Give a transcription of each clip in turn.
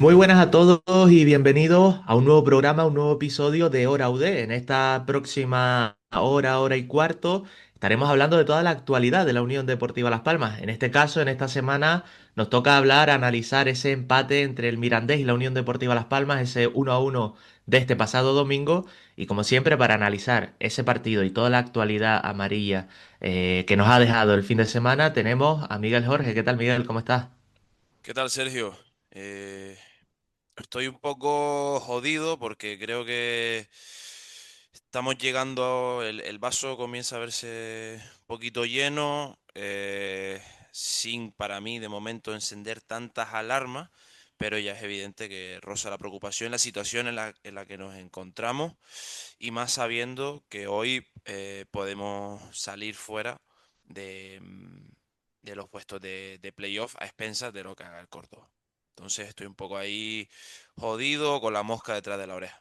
Muy buenas a todos y bienvenidos a un nuevo programa, un nuevo episodio de Hora UD. En esta próxima hora, hora y cuarto, estaremos hablando de toda la actualidad de la Unión Deportiva Las Palmas. En este caso, en esta semana, nos toca hablar, analizar ese empate entre el Mirandés y la Unión Deportiva Las Palmas, ese 1-1 de este pasado domingo. Y como siempre, para analizar ese partido y toda la actualidad amarilla que nos ha dejado el fin de semana, tenemos a Miguel Jorge. ¿Qué tal, Miguel? ¿Cómo estás? ¿Qué tal, Sergio? Eh, Estoy un poco jodido porque creo que estamos llegando, el vaso comienza a verse un poquito lleno, sin para mí de momento encender tantas alarmas, pero ya es evidente que roza la preocupación la situación en la que nos encontramos y más sabiendo que hoy podemos salir fuera de, de los puestos de playoff a expensas de lo que haga el Córdoba. Entonces estoy un poco ahí jodido con la mosca detrás de la oreja.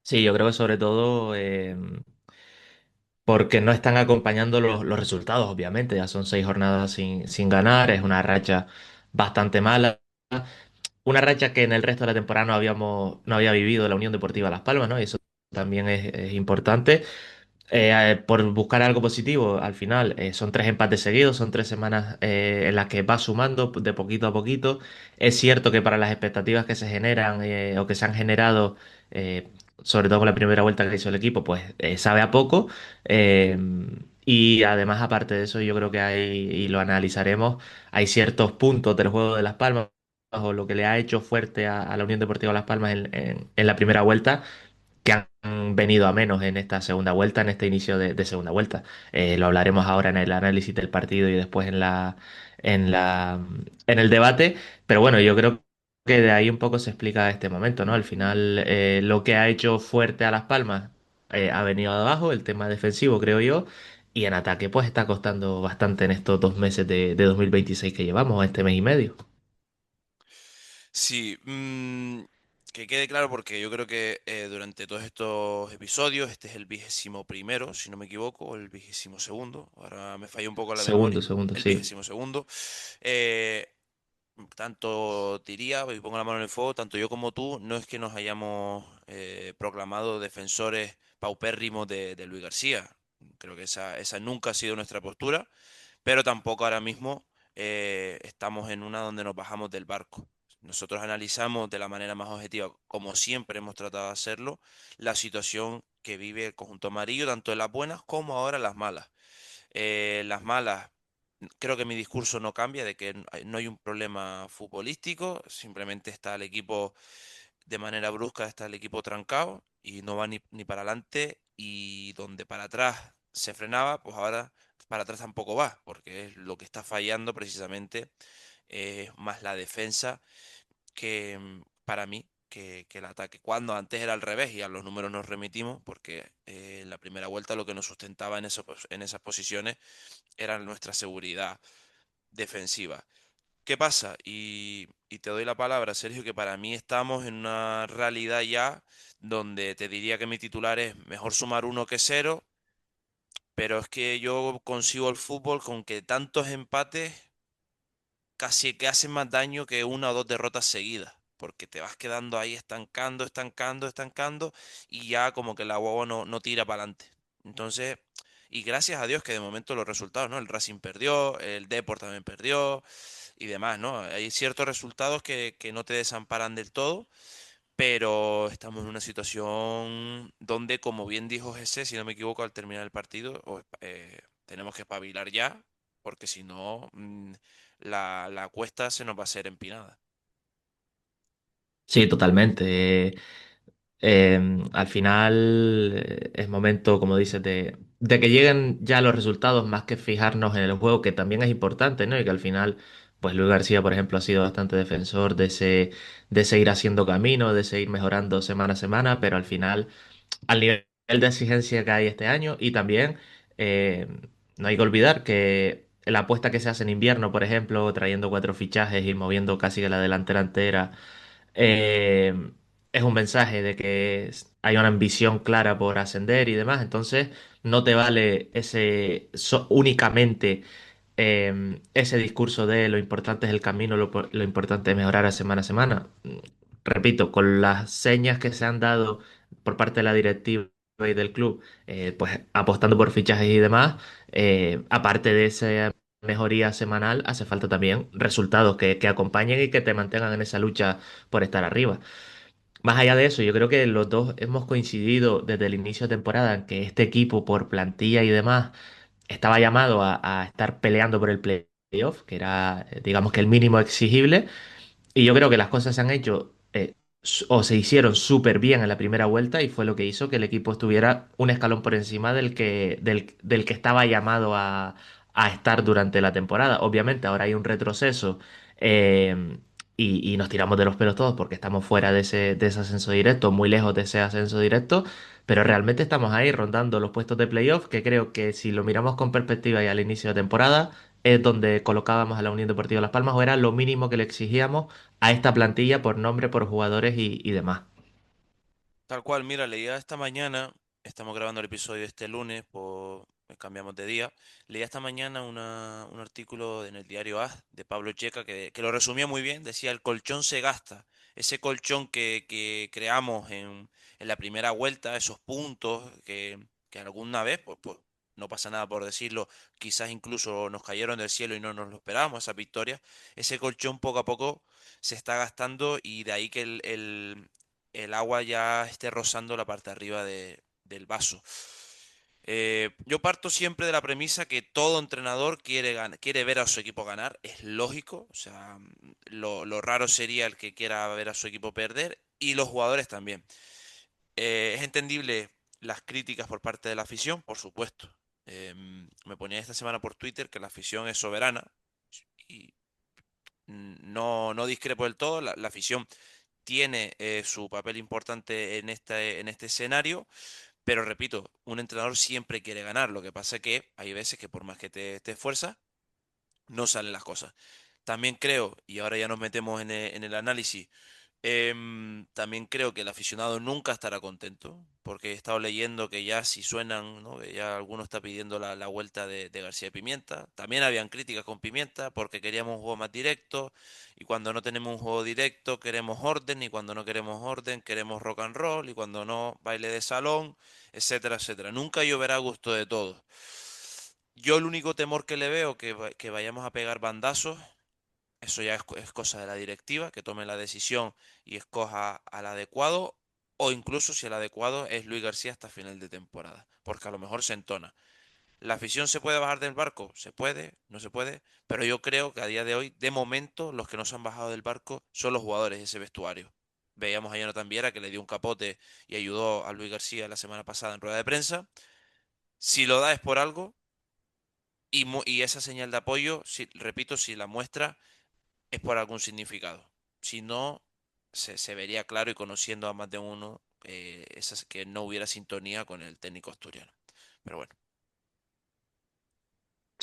Sí, yo creo que sobre todo porque no están acompañando los resultados, obviamente. Ya son 6 jornadas sin ganar, es una racha bastante mala. Una racha que en el resto de la temporada no había vivido la Unión Deportiva Las Palmas, ¿no? Y eso también es importante. Por buscar algo positivo, al final son 3 empates seguidos, son 3 semanas en las que va sumando de poquito a poquito. Es cierto que para las expectativas que se generan o que se han generado, eh, sobre todo con la primera vuelta que hizo el equipo, pues sabe a poco. Eh, y además, aparte de eso, yo creo que hay, y lo analizaremos, hay ciertos puntos del juego de Las Palmas o lo que le ha hecho fuerte a la Unión Deportiva Las Palmas en la primera vuelta que han venido a menos en esta segunda vuelta, en este inicio de segunda vuelta. Lo hablaremos ahora en el análisis del partido y después en el debate. Pero bueno, yo creo que de ahí un poco se explica este momento, ¿no? Al final, lo que ha hecho fuerte a Las Palmas ha venido de abajo, el tema defensivo, creo yo. Y en ataque, pues está costando bastante en estos 2 meses de 2026 que llevamos, este mes y medio. Sí, que quede claro porque yo creo que durante todos estos episodios, este es el 21º, si no me equivoco, o el 22º, ahora me falla un poco la Segundo, memoria, segundo, el sí. 22º. eh, Tanto diría, y pongo la mano en el fuego, tanto yo como tú, no es que nos hayamos proclamado defensores paupérrimos de Luis García. Creo que esa nunca ha sido nuestra postura, pero tampoco ahora mismo estamos en una donde nos bajamos del barco. Nosotros analizamos de la manera más objetiva, como siempre hemos tratado de hacerlo, la situación que vive el conjunto amarillo, tanto en las buenas como ahora en las malas. Las malas, creo que mi discurso no cambia, de que no hay un problema futbolístico, simplemente está el equipo de manera brusca, está el equipo trancado y no va ni para adelante, y donde para atrás se frenaba, pues ahora para atrás tampoco va, porque es lo que está fallando precisamente, más la defensa que, para mí, que el ataque. Cuando antes era al revés y a los números nos remitimos, porque en la primera vuelta lo que nos sustentaba en esas posiciones era nuestra seguridad defensiva. ¿Qué pasa? Y te doy la palabra, Sergio, que para mí estamos en una realidad ya donde te diría que mi titular es mejor sumar uno que cero, pero es que yo consigo el fútbol con que tantos empates casi que hacen más daño que una o dos derrotas seguidas, porque te vas quedando ahí estancando, estancando, estancando, y ya como que la guagua no tira para adelante. Entonces, y gracias a Dios que de momento los resultados, ¿no? El Racing perdió, el Deport también perdió y demás, ¿no? Hay ciertos resultados que no te desamparan del todo, pero estamos en una situación donde, como bien dijo Jesse, si no me equivoco, al terminar el partido, tenemos que espabilar ya, porque si no, la cuesta se nos va a hacer empinada. Sí, totalmente. Al final es momento, como dices, de que lleguen ya los resultados más que fijarnos en el juego, que también es importante, ¿no? Y que al final, pues Luis García, por ejemplo, ha sido bastante defensor de seguir haciendo camino, de seguir mejorando semana a semana, pero al final, al nivel de exigencia que hay este año, y también eh, no hay que olvidar que la apuesta que se hace en invierno, por ejemplo, trayendo 4 fichajes y moviendo casi que la delantera entera eh, es un mensaje de que hay una ambición clara por ascender y demás, entonces no te vale ese únicamente ese discurso de lo importante es el camino, lo importante es mejorar a semana. Repito, con las señas que se han dado por parte de la directiva y del club, pues apostando por fichajes y demás, aparte de esa mejoría semanal, hace falta también resultados que acompañen y que te mantengan en esa lucha por estar arriba. Más allá de eso, yo creo que los dos hemos coincidido desde el inicio de temporada en que este equipo, por plantilla y demás, estaba llamado a estar peleando por el playoff, que era, digamos que el mínimo exigible. Y yo creo que las cosas se han hecho o se hicieron súper bien en la primera vuelta y fue lo que hizo que el equipo estuviera un escalón por encima del que estaba llamado a estar durante la temporada. Obviamente ahora hay un retroceso eh, y nos tiramos de los pelos todos porque estamos fuera de ese ascenso directo, muy lejos de ese ascenso directo, pero realmente estamos ahí rondando los puestos de playoff que creo que si lo miramos con perspectiva y al inicio de temporada es donde colocábamos a la Unión Deportiva Las Palmas o era lo mínimo que le exigíamos a esta plantilla por nombre, por jugadores y demás. Tal cual, mira, leía esta mañana, estamos grabando el episodio este lunes, cambiamos de día, leía esta mañana un artículo en el diario AS de Pablo Checa que lo resumía muy bien, decía el colchón se gasta, ese colchón que creamos en la primera vuelta, esos puntos que alguna vez, pues, no pasa nada por decirlo, quizás incluso nos cayeron del cielo y no nos lo esperábamos, esas victorias, ese colchón poco a poco se está gastando y de ahí que el agua ya esté rozando la parte de arriba del vaso. Yo parto siempre de la premisa que todo entrenador quiere ver a su equipo ganar, es lógico, o sea, lo raro sería el que quiera ver a su equipo perder y los jugadores también. Es entendible las críticas por parte de la afición, por supuesto. Me ponía esta semana por Twitter que la afición es soberana y no discrepo del todo, la afición tiene su papel importante en este escenario, pero repito, un entrenador siempre quiere ganar. Lo que pasa es que hay veces que por más que te esfuerzas, no salen las cosas. También creo, y ahora ya nos metemos en el análisis, también creo que el aficionado nunca estará contento, porque he estado leyendo que ya si suenan, ¿no? Que ya alguno está pidiendo la vuelta de García Pimienta. También habían críticas con Pimienta porque queríamos un juego más directo, y cuando no tenemos un juego directo queremos orden, y cuando no queremos orden queremos rock and roll, y cuando no baile de salón, etcétera, etcétera. Nunca lloverá a gusto de todos. Yo el único temor que le veo que vayamos a pegar bandazos, eso ya es cosa de la directiva, que tome la decisión y escoja al adecuado, o incluso si el adecuado es Luis García hasta final de temporada, porque a lo mejor se entona. ¿La afición se puede bajar del barco? Se puede, no se puede, pero yo creo que a día de hoy, de momento, los que no se han bajado del barco son los jugadores de ese vestuario. Veíamos a Jonathan Viera que le dio un capote y ayudó a Luis García la semana pasada en rueda de prensa. Si lo da es por algo, y esa señal de apoyo, si, repito, si la muestra es por algún significado. Si no, se vería claro y conociendo a más de uno que no hubiera sintonía con el técnico asturiano. Pero bueno,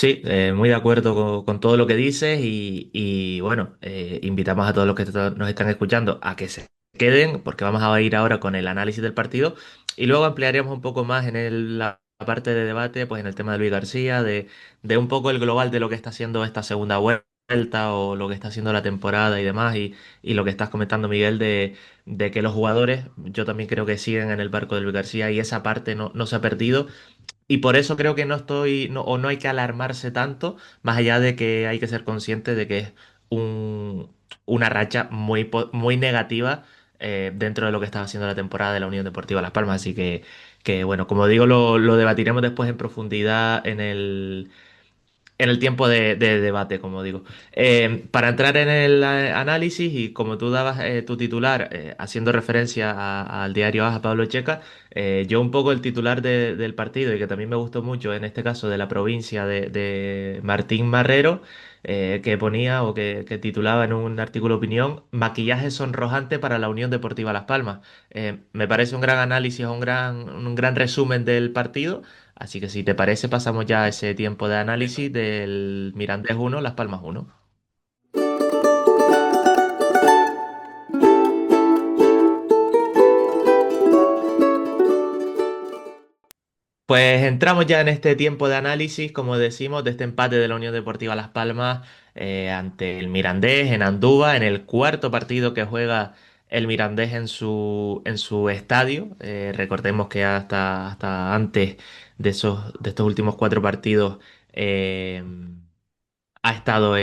Sí, muy de acuerdo con todo lo que dices y bueno, invitamos a todos los que nos están escuchando a que se queden porque vamos a ir ahora con el análisis del partido y luego ampliaremos un poco más en la parte de debate, pues en el tema de Luis García, de un poco el global de lo que está haciendo esta segunda vuelta o lo que está haciendo la temporada y demás y lo que estás comentando, Miguel, de que los jugadores, yo también creo que siguen en el barco de Luis García y esa parte no se ha perdido. Y por eso creo que no estoy, o no hay que alarmarse tanto, más allá de que hay que ser consciente de que es una racha muy negativa dentro de lo que está haciendo la temporada de la Unión Deportiva Las Palmas. Así que bueno, como digo, lo debatiremos después en profundidad en el tiempo de debate, como digo. Para entrar en el análisis y como tú dabas tu titular, haciendo referencia al diario AS, a Pablo Checa, yo un poco el titular del partido y que también me gustó mucho, en este caso de la provincia de Martín Marrero, que ponía o que titulaba en un artículo de opinión, maquillaje sonrojante para la Unión Deportiva Las Palmas. Me parece un gran análisis, un gran resumen del partido. Así que si te parece, pasamos ya a ese tiempo de venga. análisis del Mirandés 1, Las Palmas 1. Pues entramos ya en este tiempo de análisis, como decimos, de este empate de la Unión Deportiva Las Palmas ante el Mirandés en Andúba, en el cuarto partido que juega el Mirandés en su estadio. Recordemos que hasta antes de estos últimos cuatro partidos eh, ha estado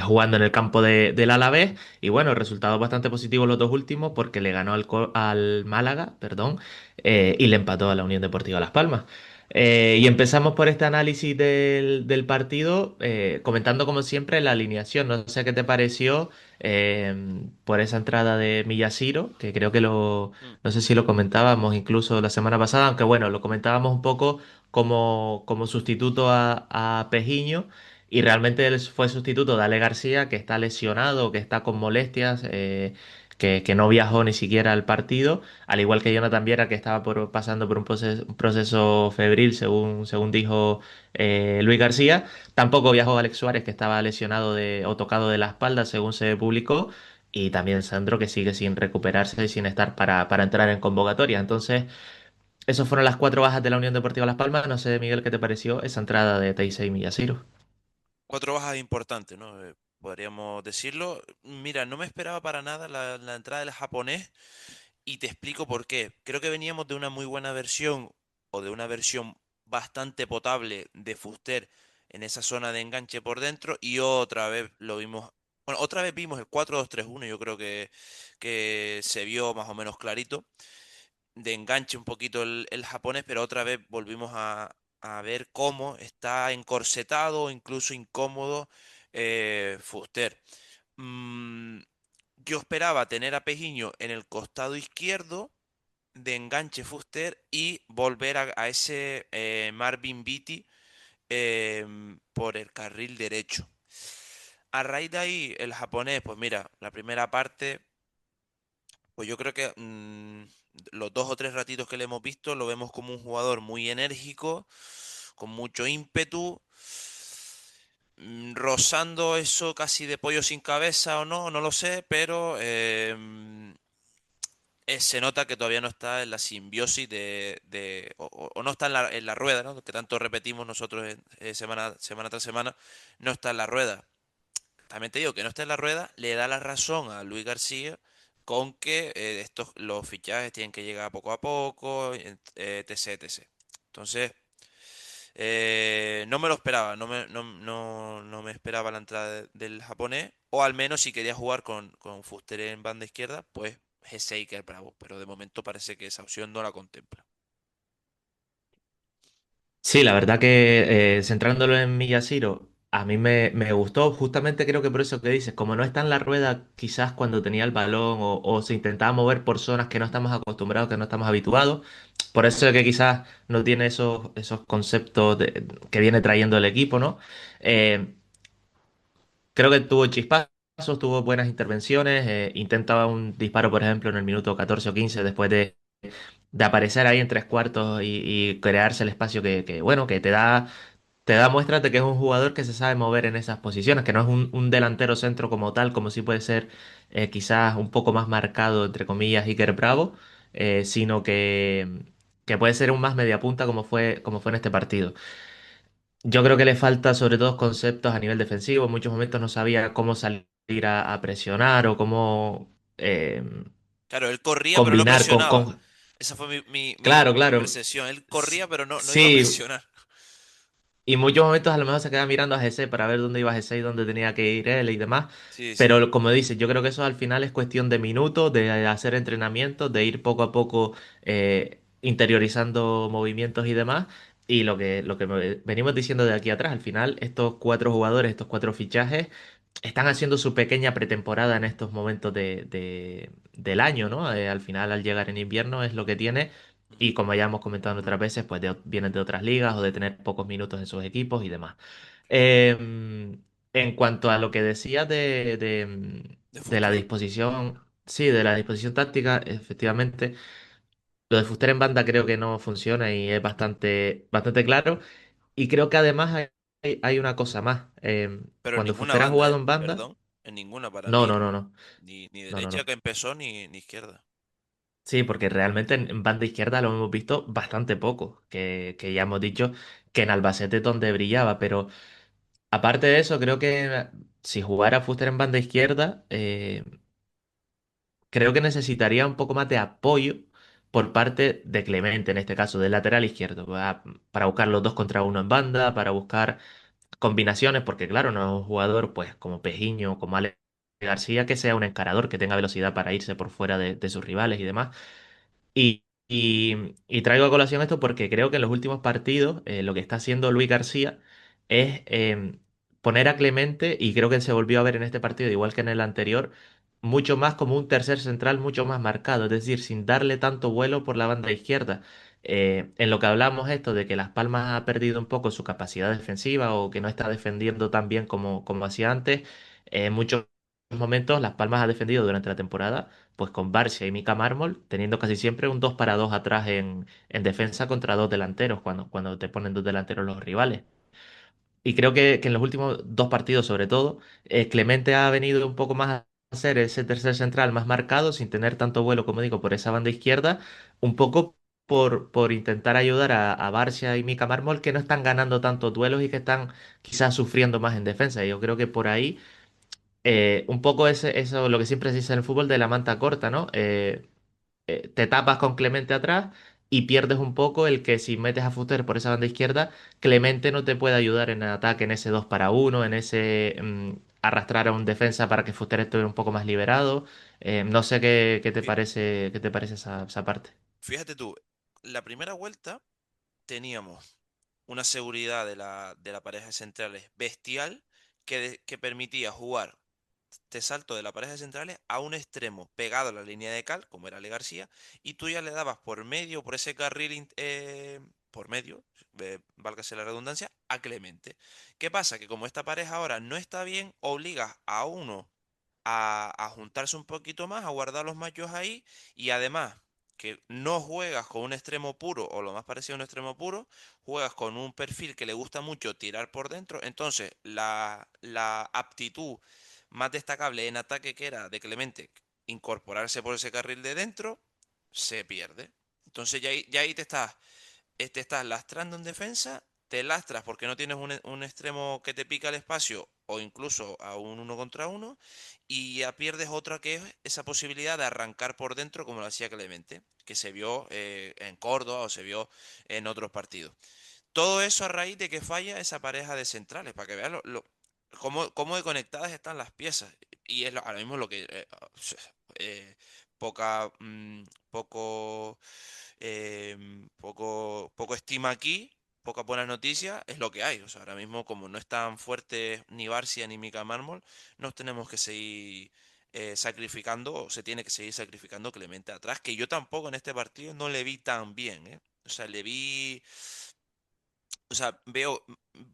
jugando en el campo del Alavés y bueno, resultados bastante positivos los dos últimos porque le ganó al Málaga, perdón, y le empató a la Unión Deportiva Las Palmas. Y empezamos por este análisis del partido, comentando como siempre la alineación. No sé qué te pareció eh, por esa entrada de Millasiro, que creo que Mm. no sé si lo comentábamos incluso la semana pasada, aunque bueno, lo comentábamos un poco como sustituto a Pejiño. Y realmente él fue sustituto de Ale García, que está lesionado, que está con molestias, que no viajó ni siquiera al partido, al igual que Jonathan Viera, que estaba pasando por un proceso febril, según dijo Luis García. Tampoco viajó Alex Suárez, que estaba lesionado o tocado de la espalda, según se publicó. Y también Sandro, que sigue sin recuperarse y sin estar para entrar en convocatoria. Entonces, esas fueron las cuatro bajas de la Unión Deportiva Las Palmas. No sé, Miguel, ¿qué te pareció esa entrada de Teisei Miyashiro? Cuatro bajas importantes, ¿no? Podríamos decirlo. Mira, no me esperaba para nada la entrada del japonés y te explico por qué. Creo que veníamos de una muy buena versión o de una versión bastante potable de Fuster en esa zona de enganche por dentro y otra vez lo vimos. Bueno, otra vez vimos el 4-2-3-1, yo creo que se vio más o menos clarito de enganche un poquito el japonés, pero otra vez volvimos a ver cómo está encorsetado o incluso incómodo Fuster. Mm, yo esperaba tener a Pejiño en el costado izquierdo de enganche Fuster y volver a ese Marvin Vitti por el carril derecho. A raíz de ahí, el japonés, pues mira, la primera parte pues yo creo que los dos o tres ratitos que le hemos visto lo vemos como un jugador muy enérgico, con mucho ímpetu, rozando eso casi de pollo sin cabeza o no, no lo sé, pero se nota que todavía no está en la simbiosis o no está en la rueda, ¿no? Que tanto repetimos nosotros semana tras semana, no está en la rueda. También te digo que no está en la rueda, le da la razón a Luis García con que los fichajes tienen que llegar poco a poco, etc, etc. Entonces, no me lo esperaba, no me esperaba la entrada del japonés, o al menos si quería jugar con Fuster en banda izquierda, pues G6 bravo, pero de momento parece que esa opción no la contempla. Sí, la verdad que centrándolo en Miyashiro, a mí me gustó justamente creo que por eso que dices, como no está en la rueda quizás cuando tenía el balón o se intentaba mover por zonas que no estamos acostumbrados, que no estamos habituados, por eso es que quizás no tiene esos conceptos que viene trayendo el equipo, ¿no? Eh, Creo que tuvo chispazos, tuvo buenas intervenciones, intentaba un disparo, por ejemplo, en el minuto 14 o 15 después de aparecer ahí en tres cuartos y crearse el espacio bueno, que te da muestras de que es un jugador que se sabe mover en esas posiciones, que no es un delantero centro como tal, como sí puede ser quizás un poco más marcado, entre comillas, Iker Bravo, sino que puede ser un más media punta como fue en este partido. Yo creo que le falta sobre todo conceptos a nivel defensivo. En muchos momentos no sabía cómo salir a presionar o cómo Claro, él corría pero no combinar presionaba. Esa fue Claro, mi claro. percepción. Él corría pero no iba a Sí, presionar. y en muchos momentos a lo mejor se queda mirando a GC para ver dónde iba GC y dónde tenía que ir él y demás. Sí, sí. Pero como dices, yo creo que eso al final es cuestión de minutos, de hacer entrenamientos, de ir poco a poco interiorizando movimientos y demás. Y lo que venimos diciendo de aquí atrás, al final estos cuatro jugadores, estos cuatro fichajes, están haciendo su pequeña pretemporada en estos momentos del año, ¿no? Al final, al llegar en invierno es lo que tiene. Ujú, Y como ya hemos comentado en otras veces, pues vienen de otras ligas o de tener pocos minutos en sus equipos y demás. En cuanto a lo que decías de de la Fuster. disposición, sí, de la disposición táctica, efectivamente, lo de Fuster en banda creo que no funciona y es bastante claro. Y creo que además hay una cosa más. Pero en Cuando ninguna Fuster ha banda, jugado ¿eh? en banda, Perdón. En ninguna para no, mí. no, no, no, Ni no, no, derecha no. que empezó ni izquierda. Sí, porque realmente en banda izquierda lo hemos visto bastante poco, que ya hemos dicho que en Albacete es donde brillaba, pero aparte de eso, creo que si jugara Fuster en banda izquierda, creo que necesitaría un poco más de apoyo por parte de Clemente, en este caso, del lateral izquierdo, para buscar los 2 contra 1 en banda, para buscar combinaciones, porque claro, no es un jugador pues como Pejiño, como Ale García, que sea un encarador, que tenga velocidad para irse por fuera de sus rivales y demás. Y traigo a colación esto porque creo que en los últimos partidos lo que está haciendo Luis García es poner a Clemente, y creo que se volvió a ver en este partido, igual que en el anterior, mucho más como un tercer central, mucho más marcado, es decir, sin darle tanto vuelo por la banda izquierda. En lo que hablamos esto de que Las Palmas ha perdido un poco su capacidad defensiva o que no está defendiendo tan bien como hacía antes, en muchos momentos Las Palmas ha defendido durante la temporada pues con Barcia y Mika Mármol, teniendo casi siempre un 2 para 2 atrás en defensa contra dos delanteros, cuando te ponen dos delanteros los rivales. Y creo que en los últimos 2 partidos, sobre todo, Clemente ha venido un poco más a ser ese tercer central más marcado, sin tener tanto vuelo, como digo, por esa banda izquierda, un poco por intentar ayudar a Barcia y Mika Mármol, que no están ganando tantos duelos y que están quizás sufriendo más en defensa. Y yo creo que por ahí un poco eso, lo que siempre se dice en el fútbol de la manta corta, ¿no? Te tapas con Clemente atrás y pierdes un poco el que si metes a Fuster por esa banda izquierda, Clemente no te puede ayudar en el ataque, en ese 2 para 1, en ese arrastrar a un defensa para que Fuster esté un poco más liberado. No sé Fí- qué te parece esa parte. Fíjate tú, la primera vuelta teníamos una seguridad de la pareja de centrales bestial que permitía jugar te salto de la pareja de centrales a un extremo pegado a la línea de cal, como era Ale García, y tú ya le dabas por medio, por ese carril, por medio, válgase la redundancia, a Clemente. ¿Qué pasa? Que como esta pareja ahora no está bien, obligas a uno a juntarse un poquito más, a guardar los machos ahí, y además que no juegas con un extremo puro o lo más parecido a un extremo puro, juegas con un perfil que le gusta mucho tirar por dentro, entonces la aptitud más destacable en ataque que era de Clemente, incorporarse por ese carril de dentro, se pierde. Entonces ya ahí te estás lastrando en defensa, te lastras porque no tienes un extremo que te pica el espacio o incluso a un 1 contra 1 y ya pierdes otra que es esa posibilidad de arrancar por dentro como lo hacía Clemente, que se vio en Córdoba o se vio en otros partidos. Todo eso a raíz de que falla esa pareja de centrales, para que veas cómo de conectadas están las piezas. Y es ahora mismo lo que eh, poca, poco, poco estima aquí, pocas buenas noticias, es lo que hay. O sea, ahora mismo como no están fuertes ni Barcia ni Mica Mármol, nos tenemos que seguir sacrificando, o se tiene que seguir sacrificando Clemente atrás, que yo tampoco en este partido no le vi tan bien, ¿eh? O sea, le vi o sea,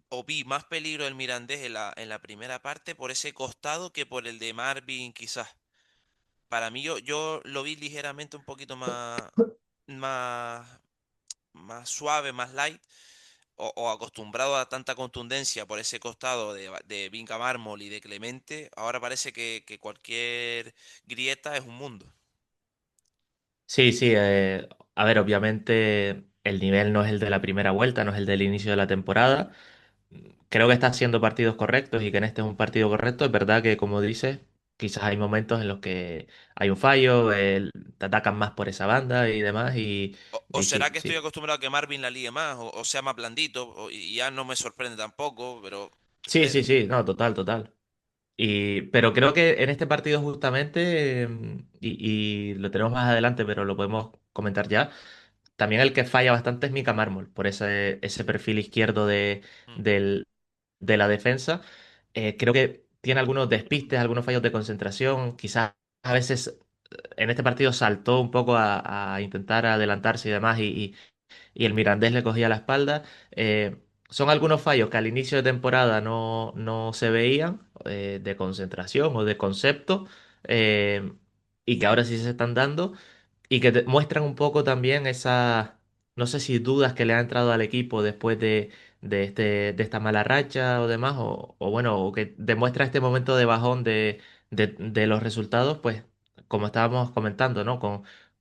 o vi más peligro del Mirandés en la primera parte por ese costado que por el de Marvin, quizás. Para mí yo lo vi ligeramente un poquito más, más suave, más light, o acostumbrado a tanta contundencia por ese costado de Vinca Mármol y de Clemente. Ahora parece que cualquier grieta es un mundo. Sí, sí, a ver, obviamente el nivel no es el de la primera vuelta, no es el del inicio de la temporada. Creo que está haciendo partidos correctos y que en este es un partido correcto. Es verdad que, como dices, quizás hay momentos en los que hay un fallo, te atacan más por esa banda y demás. O Y será sí, que estoy sí. acostumbrado a que Marvin la ligue más, o sea más blandito, y ya no me sorprende tampoco, pero Sí, eh, sí, sí, no, total, total. Pero creo que en este partido justamente, y lo tenemos más adelante, pero lo podemos comentar ya, también el que falla bastante es Mika Mármol, por ese perfil izquierdo mm, del, de la defensa. Creo que tiene algunos despistes, algunos fallos de concentración. Quizás a veces en este partido saltó un poco a intentar adelantarse y demás, y el Mirandés le cogía la espalda. Son algunos fallos que al inicio de temporada no se veían, de concentración o de concepto, eh, y que ahora sí se están dando y que muestran un poco también esa, no sé si dudas que le ha entrado al equipo después de esta mala racha o demás, o bueno, o que demuestra este momento de bajón de los resultados, pues como estábamos comentando, ¿no?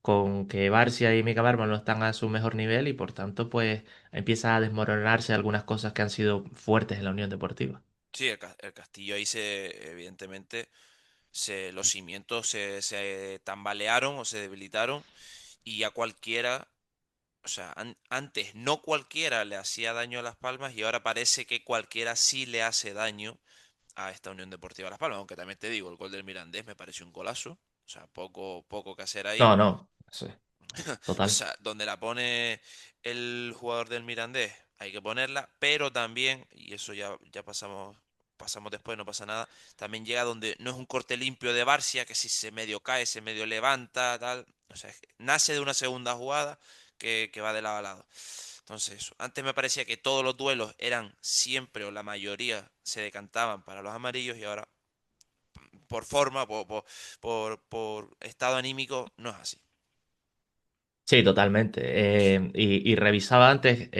con que Barcia y Mika Barman no están a su mejor nivel y por tanto pues empieza a desmoronarse algunas cosas que han sido fuertes en la Unión Deportiva. Sí, el Castillo ahí evidentemente, los cimientos se tambalearon o se debilitaron y a cualquiera, o sea, antes no cualquiera le hacía daño a Las Palmas y ahora parece que cualquiera sí le hace daño a esta Unión Deportiva Las Palmas, aunque también te digo, el gol del Mirandés me pareció un golazo, o sea, poco que hacer ahí. No, no, sí, O total. sea, donde la pone el jugador del Mirandés, hay que ponerla, pero también, y eso ya pasamos después, no pasa nada, también llega donde no es un corte limpio de Barcia, que si se medio cae, se medio levanta, tal. O sea, es que nace de una segunda jugada que va de lado a lado. Entonces, eso. Antes me parecía que todos los duelos eran siempre, o la mayoría, se decantaban para los amarillos, y ahora, por forma, por estado anímico, no es así. Sí, totalmente. Y revisaba antes,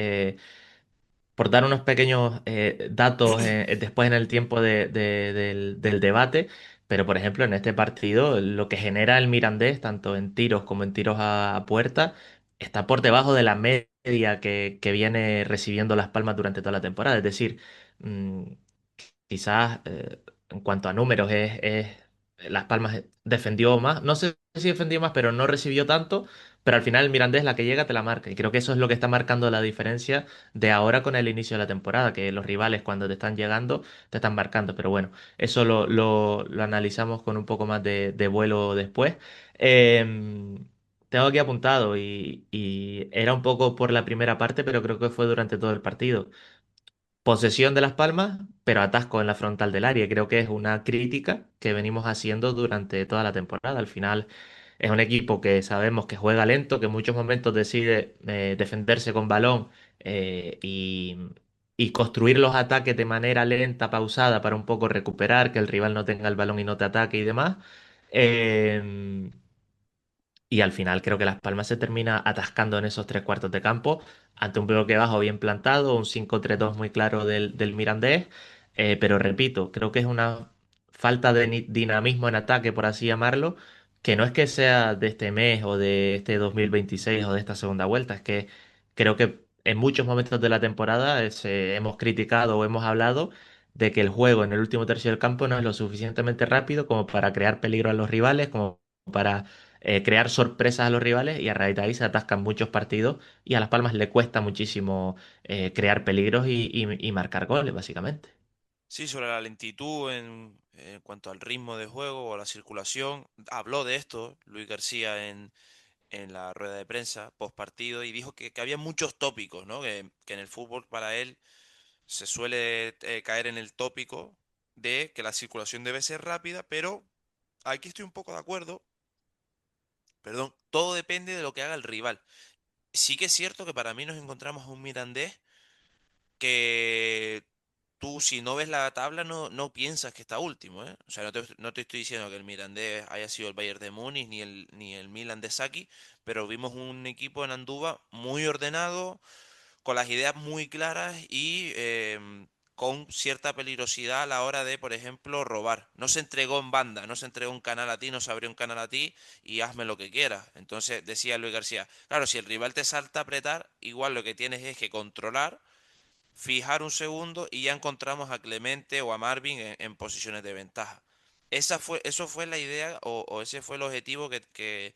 por dar unos pequeños datos después en el tiempo del debate, pero por ejemplo en este partido lo que genera el Mirandés, tanto en tiros como en tiros a puerta, está por debajo de la media que viene recibiendo Las Palmas durante toda la temporada. Es decir, mm, quizás en cuanto a números Las Palmas defendió más, no sé si defendió más, pero no recibió tanto, pero al final el Mirandés la que llega te la marca y creo que eso es lo que está marcando la diferencia de ahora con el inicio de la temporada, que los rivales cuando te están llegando te están marcando, pero bueno, eso lo analizamos con un poco más de vuelo después. Tengo aquí apuntado y era un poco por la primera parte, pero creo que fue durante todo el partido. Posesión de Las Palmas, pero atasco en la frontal del área. Creo que es una crítica que venimos haciendo durante toda la temporada. Al final es un equipo que sabemos que juega lento, que en muchos momentos decide defenderse con balón y construir los ataques de manera lenta, pausada, para un poco recuperar, que el rival no tenga el balón y no te ataque y demás. Eh, y al final creo que Las Palmas se termina atascando en esos tres cuartos de campo ante un bloque bajo bien plantado, un 5-3-2 muy claro del Mirandés. Pero repito, creo que es una falta de dinamismo en ataque, por así llamarlo, que no es que sea de este mes o de este 2026 o de esta segunda vuelta, es que creo que en muchos momentos de la temporada hemos criticado o hemos hablado de que el juego en el último tercio del campo no es lo suficientemente rápido como para crear peligro a los rivales, como para crear sorpresas a los rivales y a raíz de ahí se atascan muchos partidos y a Las Palmas le cuesta muchísimo crear peligros y marcar goles, básicamente. Sí, sobre la lentitud en cuanto al ritmo de juego o la circulación, habló de esto Luis García en la rueda de prensa post partido y dijo que había muchos tópicos, ¿no? Que en el fútbol para él se suele caer en el tópico de que la circulación debe ser rápida, pero aquí estoy un poco de acuerdo, perdón, todo depende de lo que haga el rival. Sí que es cierto que para mí nos encontramos a un Mirandés que tú si no ves la tabla no piensas que está último, ¿eh? O sea, no te estoy diciendo que el Mirandés haya sido el Bayern de Múnich ni el Milan de Saki, pero vimos un equipo en Andúba muy ordenado, con las ideas muy claras y con cierta peligrosidad a la hora de, por ejemplo, robar. No se entregó en banda, no se entregó un canal a ti, no se abrió un canal a ti y hazme lo que quieras. Entonces decía Luis García, claro, si el rival te salta a apretar, igual lo que tienes es que controlar, fijar un segundo y ya encontramos a Clemente o a Marvin en posiciones de ventaja. Eso fue la idea o ese fue el objetivo que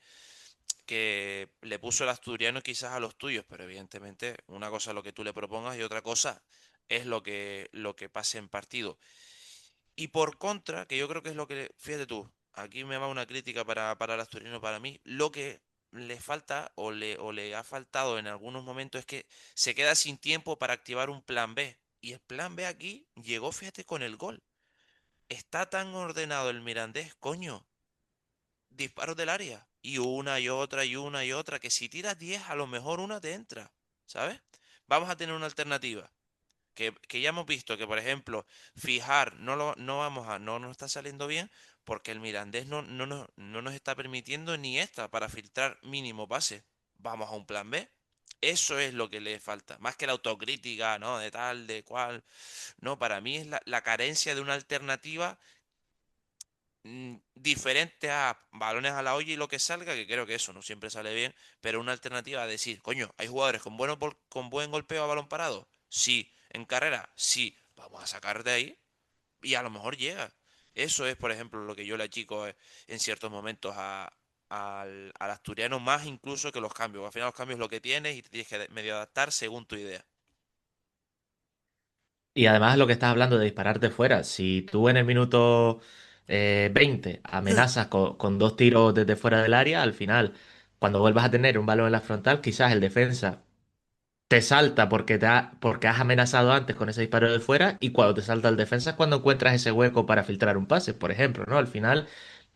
le puso el asturiano quizás a los tuyos, pero evidentemente una cosa es lo que tú le propongas y otra cosa es lo que pase en partido. Y por contra, que yo creo que es lo que, fíjate tú, aquí me va una crítica para el asturiano, para mí, lo que le falta o le ha faltado en algunos momentos es que se queda sin tiempo para activar un plan B. Y el plan B aquí llegó, fíjate, con el gol. Está tan ordenado el Mirandés, coño, disparos del área. Y una y otra y una y otra, que si tiras 10 a lo mejor una te entra, ¿sabes? Vamos a tener una alternativa. Que ya hemos visto que, por ejemplo, fijar no nos está saliendo bien porque el Mirandés no nos está permitiendo ni esta para filtrar mínimo pase. Vamos a un plan B. Eso es lo que le falta. Más que la autocrítica, ¿no? De tal, de cual. No, para mí es la carencia de una alternativa diferente a balones a la olla y lo que salga, que creo que eso no siempre sale bien, pero una alternativa a decir, coño, hay jugadores con, con buen golpeo a balón parado, sí, en carrera, sí, vamos a sacar de ahí y a lo mejor llega. Eso es, por ejemplo, lo que yo le achico en ciertos momentos al asturiano, más incluso que los cambios. Al final los cambios lo que tienes y te tienes que medio adaptar según tu idea. Y además lo que estás hablando de dispararte fuera, si tú en el minuto 20 amenazas con dos tiros desde fuera del área, al final, cuando vuelvas a tener un balón en la frontal, quizás el defensa te salta porque has amenazado antes con ese disparo de fuera y cuando te salta el defensa es cuando encuentras ese hueco para filtrar un pase, por ejemplo, ¿no? Al final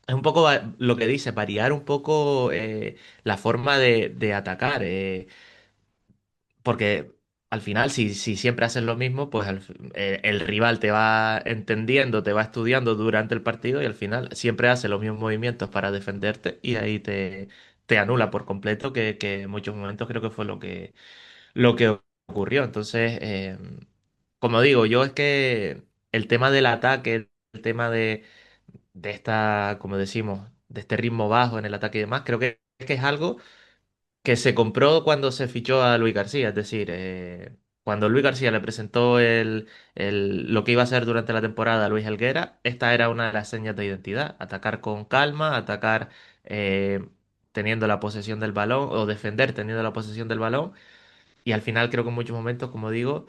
es un poco lo que dice, variar un poco la forma de atacar. Porque al final, si siempre haces lo mismo, pues el rival te va entendiendo, te va estudiando durante el partido y al final siempre hace los mismos movimientos para defenderte y ahí te anula por completo, que en muchos momentos creo que fue lo que ocurrió. Entonces, como digo, yo es que el tema del ataque, el tema de esta, como decimos, de este ritmo bajo en el ataque y demás, creo que es algo que se compró cuando se fichó a Luis García, es decir, cuando Luis García le presentó lo que iba a hacer durante la temporada a Luis Helguera, esta era una de las señas de identidad, atacar con calma, atacar teniendo la posesión del balón o defender teniendo la posesión del balón y al final creo que en muchos momentos, como digo,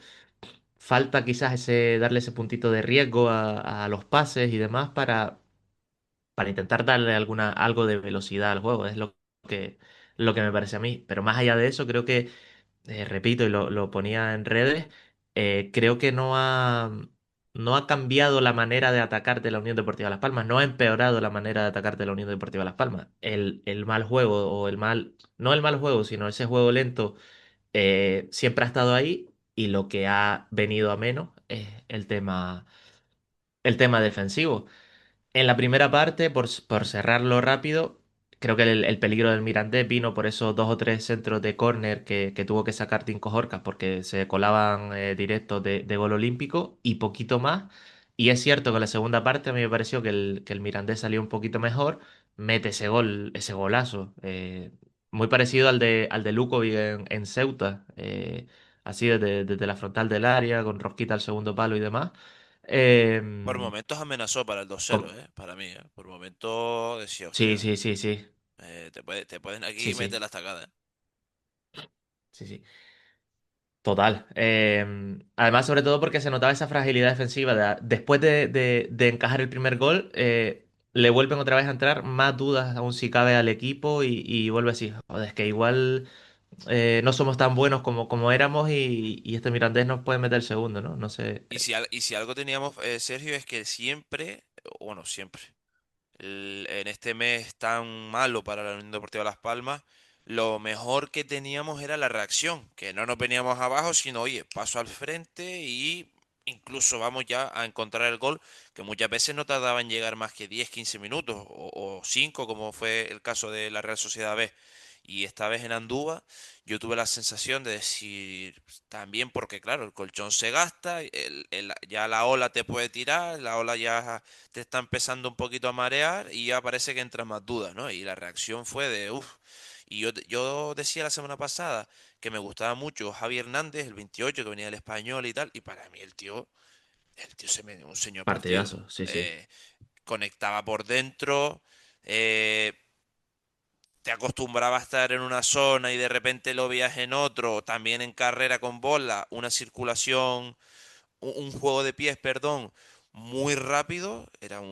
falta quizás darle ese puntito de riesgo a los pases y demás para intentar darle algo de velocidad al juego, es lo que me parece a mí. Pero más allá de eso, creo que, repito, y lo ponía en redes, creo que no ha cambiado la manera de atacar de la Unión Deportiva Las Palmas, no ha empeorado la manera de atacar de la Unión Deportiva Las Palmas. El mal juego, o no el mal juego, sino ese juego lento, siempre ha estado ahí, y lo que ha venido a menos es el tema defensivo. En la primera parte, por cerrarlo rápido, creo que el peligro del Mirandés vino por esos dos o tres centros de córner que tuvo que sacar Tinko Horcas porque se colaban directos de gol olímpico y poquito más. Y es cierto que en la segunda parte a mí me pareció que el Mirandés salió un poquito mejor, mete ese gol, ese golazo, muy parecido al de Lukovic en Ceuta, así desde la frontal del área, con rosquita al segundo palo y demás. Por Eh, momentos amenazó para el 2-0, com- para mí, ¿eh? Por momentos decía, Sí, hostia, sí, sí, sí. te pueden Sí, aquí meter sí. la estacada, ¿eh? Sí, sí. Total. Además, sobre todo porque se notaba esa fragilidad defensiva. Después de encajar el primer gol, le vuelven otra vez a entrar más dudas, aún si cabe, al equipo y vuelve así. Joder, es que igual no somos tan buenos como éramos y este Mirandés nos puede meter el segundo, ¿no? No sé. Y si algo teníamos, Sergio, es que siempre, bueno, siempre, en este mes tan malo para la Unión Deportiva Las Palmas, lo mejor que teníamos era la reacción, que no nos veníamos abajo, sino, oye, paso al frente y incluso vamos ya a encontrar el gol, que muchas veces no tardaban en llegar más que 10 15 minutos o 5 como fue el caso de la Real Sociedad B. Y esta vez en Andúba, yo tuve la sensación de decir, también porque claro, el colchón se gasta, ya la ola te puede tirar, la ola ya te está empezando un poquito a marear y ya parece que entran más dudas, ¿no? Y la reacción fue de, uff. Y yo decía la semana pasada que me gustaba mucho Javi Hernández, el 28 que venía del Español y tal, y para mí el tío se me dio un señor partido. Partidazo, sí, sí. Conectaba por dentro, eh, te acostumbraba a estar en una zona y de repente lo veías en otro, también en carrera con bola, una circulación, un juego de pies, perdón, muy rápido. Era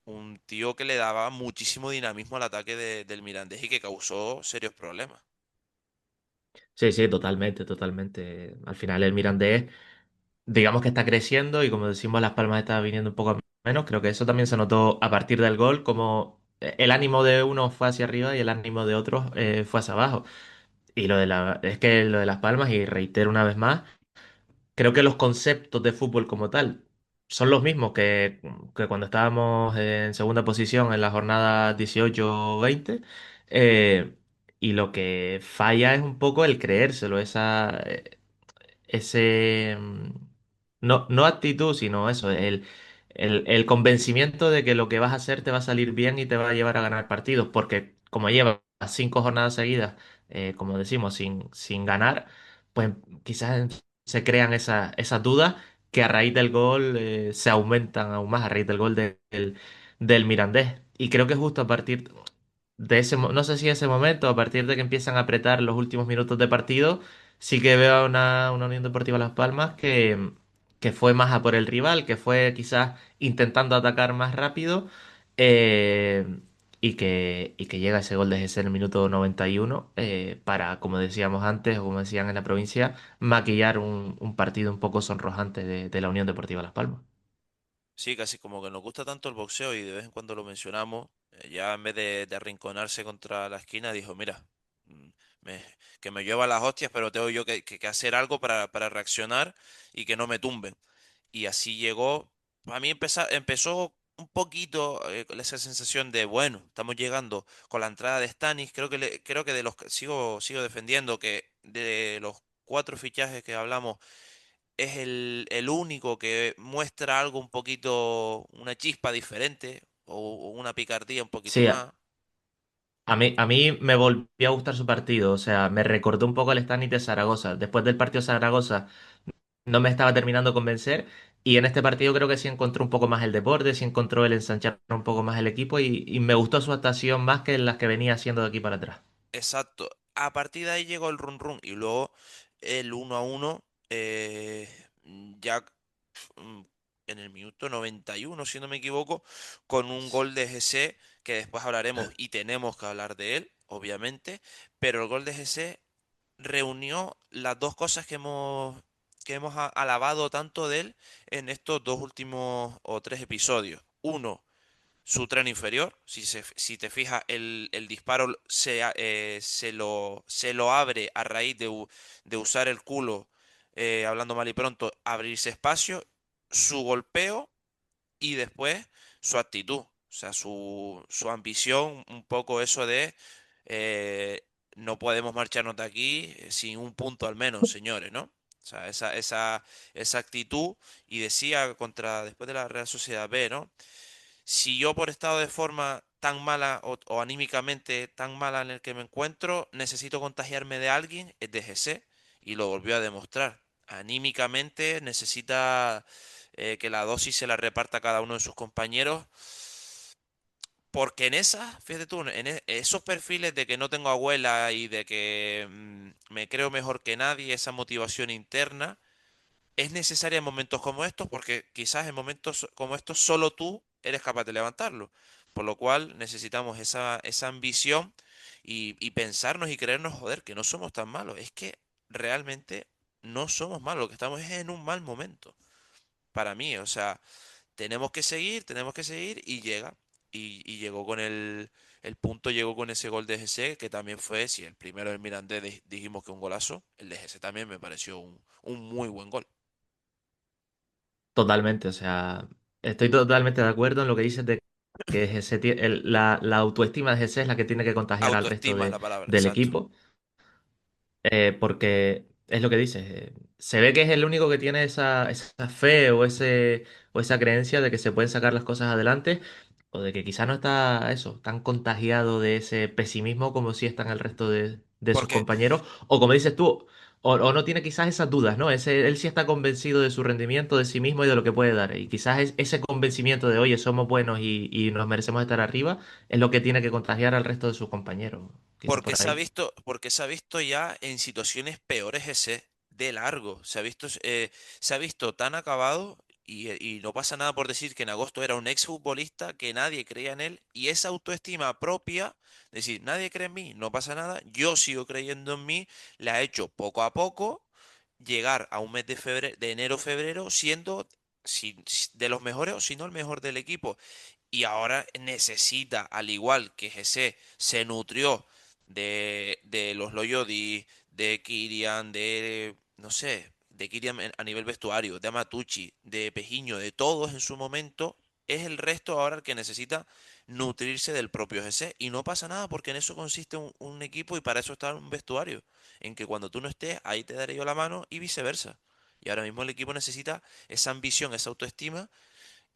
un tío que le daba muchísimo dinamismo al ataque del Mirandés y que causó serios problemas. Sí, sí, totalmente, totalmente. Al final el Mirandés, digamos que está creciendo y como decimos, Las Palmas está viniendo un poco a menos. Creo que eso también se notó a partir del gol, como el ánimo de uno fue hacia arriba y el ánimo de otros fue hacia abajo. Y es que lo de Las Palmas, y reitero una vez más, creo que los conceptos de fútbol como tal son los mismos que cuando estábamos en segunda posición en la jornada 18-20. eh, y lo que falla es un poco el creérselo, ese, no actitud, sino eso, el convencimiento de que lo que vas a hacer te va a salir bien y te va a llevar a ganar partidos, porque como llevas 5 jornadas seguidas, como decimos, sin ganar, pues quizás se crean esas dudas que a raíz del gol se aumentan aún más, a raíz del gol del Mirandés. Y creo que justo a partir de no sé si ese momento, a partir de que empiezan a apretar los últimos minutos de partido, sí que veo a una Unión Deportiva Las Palmas que fue más a por el rival, que fue quizás intentando atacar más rápido, eh, y que llega ese gol de Jesús en el minuto 91, para, como decíamos antes, o como decían en la provincia, maquillar un partido un poco sonrojante de la Unión Deportiva Las Palmas. Sí, casi como que nos gusta tanto el boxeo y de vez en cuando lo mencionamos, ya en vez de arrinconarse contra la esquina, dijo, mira, mm, me- que me lleva las hostias, pero tengo yo que hacer algo para reaccionar y que no me tumben. Y así llegó, a mí empezó un poquito con esa sensación de, bueno, estamos llegando con la entrada de Stanis, creo que sigo defendiendo que de los 4 fichajes que hablamos, es el único que muestra algo un poquito, una chispa diferente o una picardía un poquito Sí, más. a mí me volvió a gustar su partido, o sea, me recordó un poco al Stanley de Zaragoza. Después del partido de Zaragoza no me estaba terminando de convencer, y en este partido creo que sí encontró un poco más el deporte, sí encontró el ensanchar un poco más el equipo, y me gustó su actuación más que las que venía haciendo de aquí para atrás. Exacto. A partir de ahí llegó el run run y luego el 1-1, ya mm, en el minuto 91, si no me equivoco, con un gol de GC que después hablaremos y tenemos que hablar de él, obviamente, pero el gol de GC reunió las dos cosas que hemos alabado tanto de él en estos 2 últimos o 3 episodios. Uno, su tren inferior. Si te fijas, el disparo se lo abre a raíz de usar el culo, hablando mal y pronto, abrirse espacio, su golpeo y después su actitud. O sea, su ambición, un poco eso de eh, no podemos marcharnos de aquí sin un punto al menos, señores, ¿no? O sea, esa actitud, y decía después de la Real Sociedad B, ¿no? Si yo por estado de forma tan mala o anímicamente tan mala en el que me encuentro, necesito contagiarme de alguien, es de GC, y lo volvió a demostrar. Anímicamente necesita que la dosis se la reparta cada uno de sus compañeros, porque en fíjate tú, esos perfiles de que no tengo abuela y de que me creo mejor que nadie, esa motivación interna es necesaria en momentos como estos, porque quizás en momentos como estos solo tú eres capaz de levantarlo. Por lo cual necesitamos esa ambición y pensarnos y creernos, joder, que no somos tan malos. Es que realmente no somos malos, lo que estamos es en un mal momento. Para mí, o sea, tenemos que seguir y llega. Y llegó con el punto, llegó con ese gol de GC, que también fue, si el primero del Mirandés dijimos que un golazo, el de GC también me pareció un muy buen gol. Totalmente, o sea, estoy totalmente de acuerdo en lo que dices de que la autoestima de Jesse es la que tiene que contagiar al resto Autoestima es la palabra, del exacto. equipo. Porque es lo que dices, se ve que es el único que tiene esa fe o esa creencia de que se pueden sacar las cosas adelante, o de que quizá no está eso, tan contagiado de ese pesimismo como si están el resto de sus Porque, compañeros, o como dices tú, o no tiene quizás esas dudas, ¿no? Él sí está convencido de su rendimiento, de sí mismo y de lo que puede dar, y quizás ese convencimiento de, oye, somos buenos y nos merecemos estar arriba, es lo que tiene que contagiar al resto de sus compañeros, quizás porque por se ha ahí. visto, porque se ha visto ya en situaciones peores ese de largo. Se ha visto tan acabado y no pasa nada por decir que en agosto era un exfutbolista, que nadie creía en él, y esa autoestima propia, decir, nadie cree en mí, no pasa nada, yo sigo creyendo en mí, la ha hecho poco a poco llegar a un mes de enero, febrero, siendo de los mejores o si no el mejor del equipo. Y ahora necesita, al igual que Jesse se nutrió de los Loyodi, de Kirian, no sé, de Kirian a nivel vestuario, de Amatucci, de Pejiño, de todos en su momento, es el resto ahora el que necesita nutrirse del propio Jesse. Y no pasa nada, porque en eso consiste un equipo y para eso está un vestuario, en que cuando tú no estés, ahí te daré yo la mano y viceversa. Y ahora mismo el equipo necesita esa ambición, esa autoestima,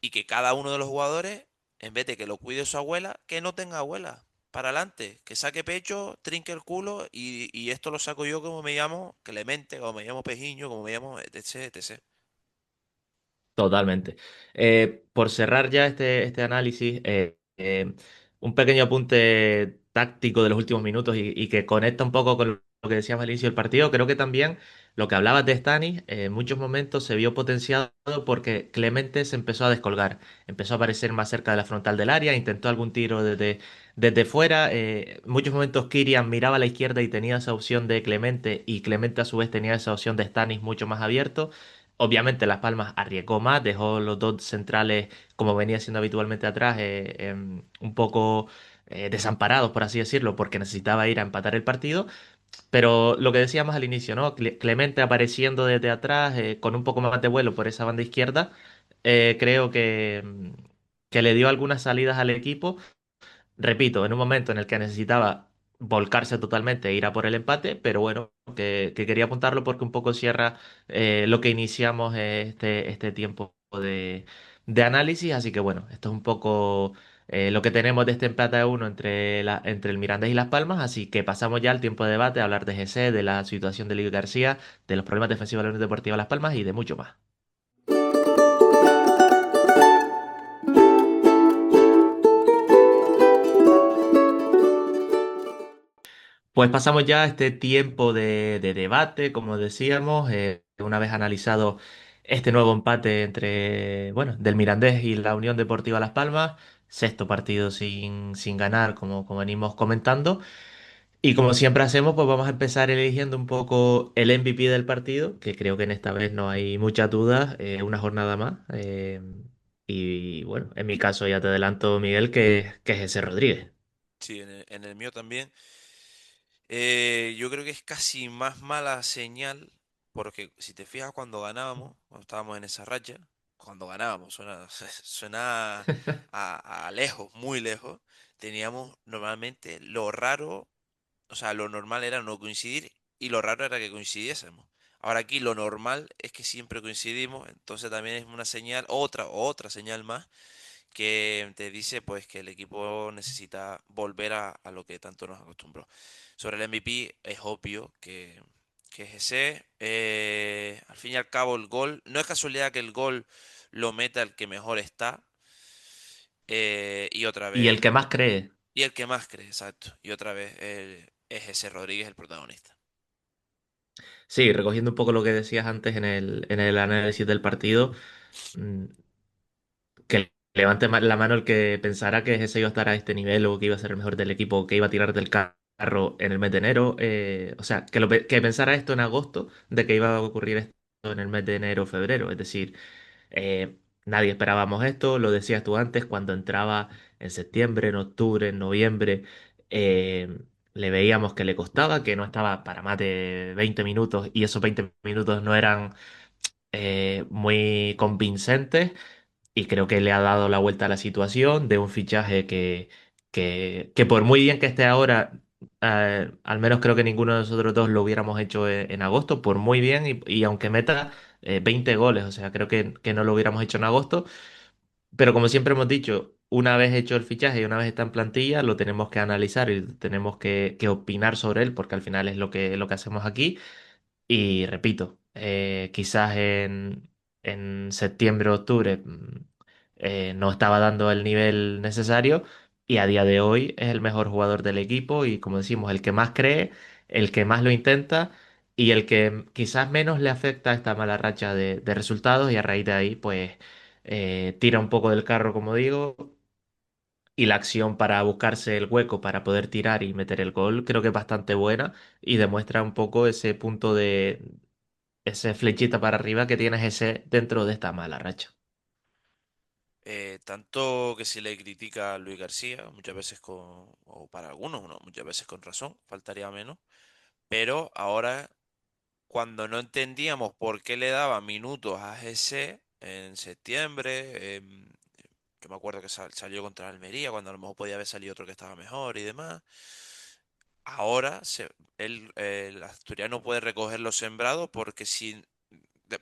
y que cada uno de los jugadores, en vez de que lo cuide su abuela, que no tenga abuela. Para adelante, que saque pecho, trinque el culo y esto lo saco yo como me llamo Clemente, como me llamo Pejiño, como me llamo etc, etc. Totalmente. Por cerrar ya este análisis, un pequeño apunte táctico de los últimos minutos y que conecta un poco con lo que decíamos al inicio del partido. Creo que también lo que hablabas de Stanis, en muchos momentos se vio potenciado porque Clemente se empezó a descolgar, empezó a aparecer más cerca de la frontal del área, intentó algún tiro desde fuera. En muchos momentos Kirian miraba a la izquierda y tenía esa opción de Clemente, y Clemente a su vez tenía esa opción de Stanis mucho más abierto. Obviamente Las Palmas arriesgó más, dejó los dos centrales, como venía siendo habitualmente atrás, un poco desamparados, por así decirlo, porque necesitaba ir a empatar el partido. Pero lo que decíamos al inicio, ¿no? Clemente apareciendo desde atrás, con un poco más de vuelo por esa banda izquierda, creo que le dio algunas salidas al equipo. Repito, en un momento en el que necesitaba volcarse totalmente e ir a por el empate, pero bueno, que quería apuntarlo porque un poco cierra lo que iniciamos este tiempo de análisis. Así que bueno, esto es un poco lo que tenemos de este empate a uno entre el Mirandés y Las Palmas. Así que pasamos ya al tiempo de debate, a hablar de GC, de la situación de Luis García, de los problemas defensivos de la Unión Deportiva Las Palmas y de mucho más. Pues pasamos ya a este tiempo de debate, como decíamos, una vez analizado este nuevo empate entre, bueno, del Mirandés y la Unión Deportiva Las Palmas, sexto partido sin ganar, como venimos comentando. Y como siempre hacemos, pues vamos a empezar eligiendo un poco el MVP del partido, que creo que en esta vez no hay muchas dudas, una jornada más. Y bueno, en mi caso ya te adelanto, Miguel, que es ese Rodríguez. Sí, en el mío también. Yo creo que es casi más mala señal, porque si te fijas cuando ganábamos, cuando estábamos en esa racha, cuando ganábamos, suena, suena a lejos, muy lejos, teníamos normalmente lo raro, o sea, lo normal era no coincidir y lo raro era que coincidiésemos. Ahora aquí lo normal es que siempre coincidimos, entonces también es una señal, otra señal más que te dice pues que el equipo necesita volver a lo que tanto nos acostumbró. Sobre el MVP es obvio que es ese. Al fin y al cabo el gol, no es casualidad que el gol lo meta el que mejor está. Y otra Y vez, el que más cree. y el que más cree, exacto. Y otra vez es ese Rodríguez el protagonista. Sí, recogiendo un poco lo que decías antes en el análisis del partido, mm, que levante la mano el que pensara que ese iba a estar a este nivel o que iba a ser el mejor del equipo o que iba a tirar del carro en el mes de enero. O sea, que pensara esto en agosto de que iba a ocurrir esto en el mes de enero o febrero. Es decir, nadie esperábamos esto, lo decías tú antes, cuando entraba en septiembre, en octubre, en noviembre, eh, le veíamos que le costaba, que no estaba para más de 20 minutos y esos 20 minutos no eran muy convincentes, y creo que le ha dado la vuelta a la situación de un fichaje que por muy bien que esté ahora, al menos creo que ninguno de nosotros dos lo hubiéramos hecho en agosto, por muy bien, y aunque meta 20 goles, o sea, creo que no lo hubiéramos hecho en agosto, pero como siempre hemos dicho, una vez hecho el fichaje y una vez está en plantilla, lo tenemos que analizar y tenemos que opinar sobre él, porque al final es lo que hacemos aquí. Y repito, quizás en septiembre o octubre no estaba dando el nivel necesario, y a día de hoy es el mejor jugador del equipo y, como decimos, el que más cree, el que más lo intenta y el que quizás menos le afecta esta mala racha de resultados, y a raíz de ahí pues tira un poco del carro, como digo. Y la acción para buscarse el hueco para poder tirar y meter el gol creo que es bastante buena y demuestra un poco ese punto ese flechita para arriba que tienes ese dentro de esta mala racha. Tanto que se le critica a Luis García, muchas veces o para algunos, ¿no? Muchas veces con razón, faltaría menos. Pero ahora cuando no entendíamos por qué le daba minutos a GC en septiembre, yo me acuerdo que salió contra Almería, cuando a lo mejor podía haber salido otro que estaba mejor y demás. Ahora el asturiano puede recoger los sembrados porque si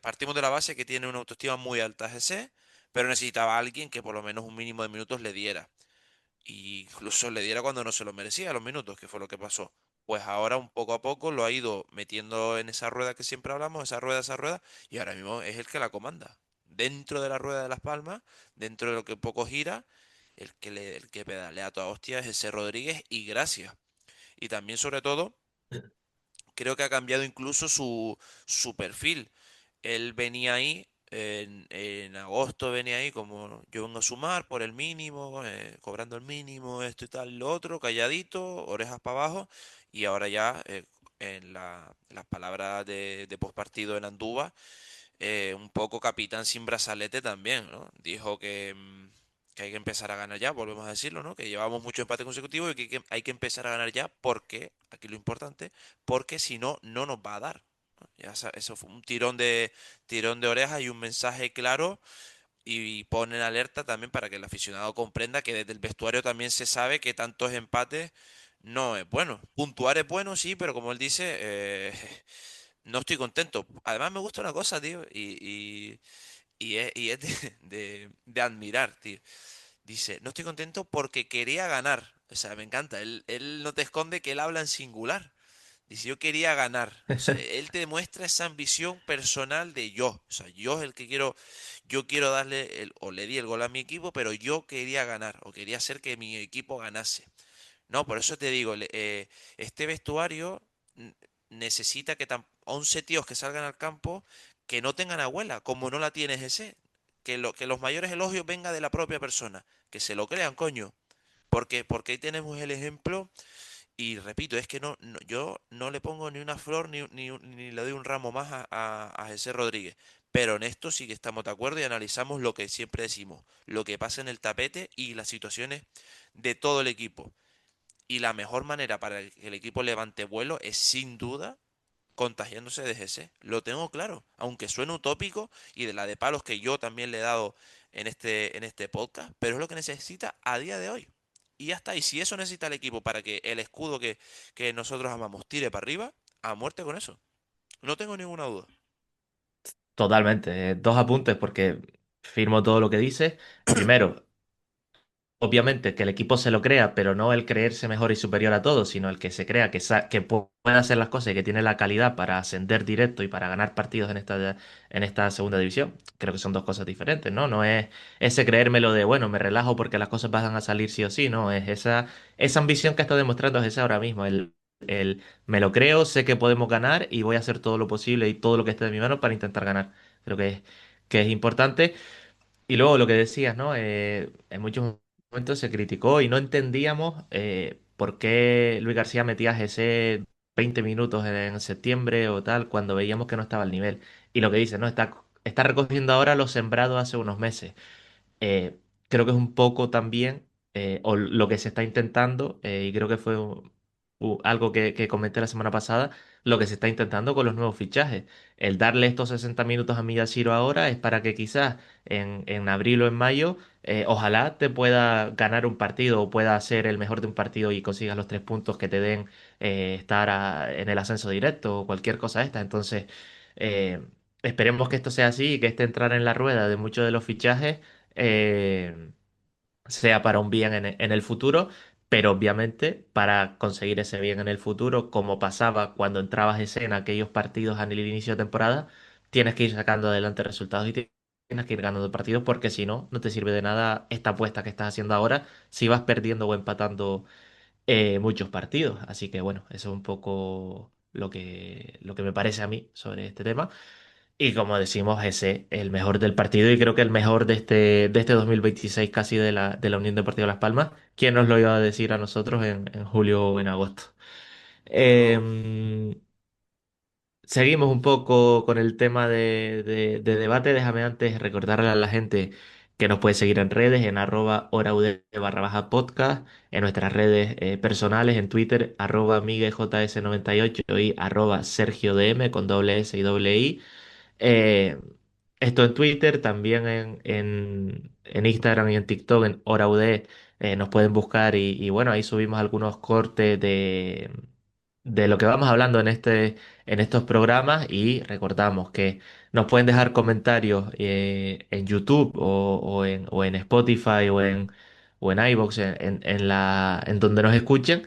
partimos de la base que tiene una autoestima muy alta GC, pero necesitaba a alguien que por lo menos un mínimo de minutos le diera. Y incluso le diera cuando no se lo merecía los minutos, que fue lo que pasó. Pues ahora un poco a poco lo ha ido metiendo en esa rueda que siempre hablamos, esa rueda, y ahora mismo es el que la comanda. Dentro de la rueda de Las Palmas, dentro de lo que poco gira, el que pedalea toda hostia es ese Rodríguez y gracias. Y también sobre todo creo que ha cambiado incluso su perfil. Él venía ahí, en agosto venía ahí como yo vengo a sumar por el mínimo, cobrando el mínimo, esto y tal, lo otro, calladito, orejas para abajo, y ahora ya en las palabras de postpartido en Andúba, un poco capitán sin brazalete también, ¿no? Dijo que hay que empezar a ganar ya, volvemos a decirlo, ¿no? Que llevamos mucho empate consecutivo y que hay que empezar a ganar ya porque, aquí lo importante, porque si no, no nos va a dar. ¿No? Eso fue un tirón de orejas y un mensaje claro y pone en alerta también para que el aficionado comprenda que desde el vestuario también se sabe que tantos empates no es bueno. Puntuar es bueno, sí, pero como él dice, no estoy contento. Además me gusta una cosa, tío, y es de admirar, tío. Dice, no estoy contento porque quería ganar. O sea, me encanta. Él no te esconde que él habla en singular. Dice, yo quería ganar. O sea, él te demuestra esa ambición personal de yo. O sea, yo es el que quiero, yo quiero darle o le di el gol a mi equipo, pero yo quería ganar o quería hacer que mi equipo ganase. No, por eso te digo, este vestuario n- necesita que 11 tíos que salgan al campo que no tengan abuela, como no la tienes ese. Que los mayores elogios vengan de la propia persona. Que se lo crean, coño. Porque ahí tenemos el ejemplo. Y repito, es que yo no le pongo ni una flor ni le doy un ramo más a José Rodríguez. Pero en esto sí que estamos de acuerdo y analizamos lo que siempre decimos, lo que pasa en el tapete y las situaciones de todo el equipo. Y la mejor manera para que el equipo levante vuelo es sin duda contagiándose de GC. Lo tengo claro, aunque suene utópico y de la de palos que yo también le he dado en este podcast, pero es lo que necesita a día de hoy. Y ya está. Y si eso necesita el equipo para que el escudo que nosotros amamos tire para arriba, a muerte con eso. No tengo ninguna duda. Totalmente. Dos apuntes porque firmo todo lo que dices. Primero, obviamente que el equipo se lo crea, pero no el creerse mejor y superior a todos, sino el que se crea que puede hacer las cosas y que tiene la calidad para ascender directo y para ganar partidos en esta segunda división. Creo que son dos cosas diferentes, ¿no? No es ese creérmelo de, bueno, me relajo porque las cosas van a salir sí o sí, no, es esa ambición que está demostrando es esa ahora mismo, el me lo creo, sé que podemos ganar y voy a hacer todo lo posible y todo lo que esté de mi mano para intentar ganar. Creo que es importante. Y luego lo que decías, ¿no? En muchos momentos se criticó y no entendíamos por qué Luis García metía ese 20 minutos en septiembre o tal, cuando veíamos que no estaba al nivel. Y lo que dice, ¿no? Está recogiendo ahora los sembrados hace unos meses. Creo que es un poco también, o lo que se está intentando, y creo que fue algo que comenté la semana pasada, lo que se está intentando con los nuevos fichajes. El darle estos 60 minutos a Miyashiro ahora es para que quizás en abril o en mayo, ojalá te pueda ganar un partido o pueda ser el mejor de un partido y consigas los 3 puntos que te den estar en el ascenso directo o cualquier cosa de esta. Entonces, eh, esperemos que esto sea así y que este entrar en la rueda de muchos de los fichajes eh, sea para un bien en el futuro, pero obviamente para conseguir ese bien en el futuro, como pasaba cuando entrabas en aquellos partidos en el inicio de temporada, tienes que ir sacando adelante resultados y tienes que ir ganando partidos porque si no, no te sirve de nada esta apuesta que estás haciendo ahora si vas perdiendo o empatando muchos partidos. Así que bueno, eso es un poco lo que me parece a mí sobre este tema. Y como decimos, ese el mejor del partido y creo que el mejor de este 2026 casi de la Unión Deportiva Las Palmas. ¿Quién nos lo iba a decir a nosotros en julio o en agosto? Desde luego. Em, Seguimos un poco con el tema de debate. Déjame antes recordarle a la gente que nos puede seguir en redes, en @horaud_podcast, en nuestras redes personales, en Twitter, @migueljs98 y @sergiodm con doble S y doble I. Eh, Esto en Twitter, también en Instagram y en TikTok, en HoraUD, nos pueden buscar y bueno, ahí subimos algunos cortes de lo que vamos hablando en estos programas y recordamos que nos pueden dejar comentarios en YouTube o en Spotify o en iVoox, en donde nos escuchen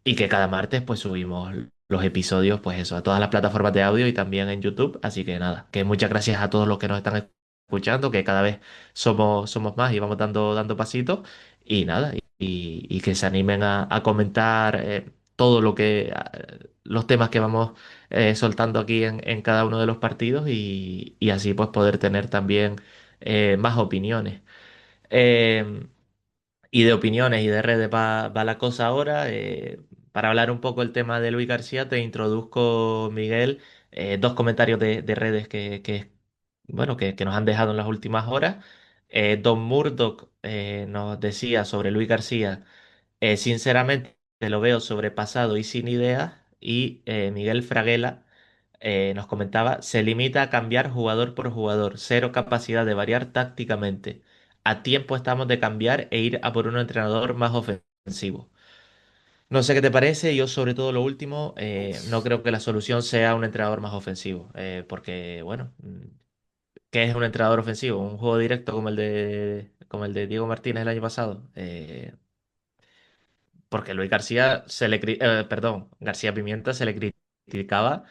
y que cada martes pues subimos los episodios pues eso, a todas las plataformas de audio y también en YouTube. Así que nada, que muchas gracias a todos los que nos están escuchando, que cada vez somos más y vamos dando pasitos y nada, y que se animen a comentar todo lo los temas que vamos soltando aquí en cada uno de los partidos y así pues poder tener también más opiniones. Eh, y de opiniones y de redes va la cosa ahora. Para hablar un poco el tema de Luis García, te introduzco, Miguel, dos comentarios de redes bueno, que nos han dejado en las últimas horas. Don Murdoch nos decía sobre Luis García, sinceramente lo veo sobrepasado y sin ideas. Y Miguel Fraguela nos comentaba, se limita a cambiar jugador por jugador, cero capacidad de variar tácticamente. A tiempo estamos de cambiar e ir a por un entrenador más ofensivo. No sé qué te parece, yo sobre todo lo último, no Uf. creo que la solución sea un entrenador más ofensivo, porque bueno, ¿qué es un entrenador ofensivo? Un juego directo como el de Diego Martínez el año pasado. Porque Luis García perdón, García Pimienta se le criticaba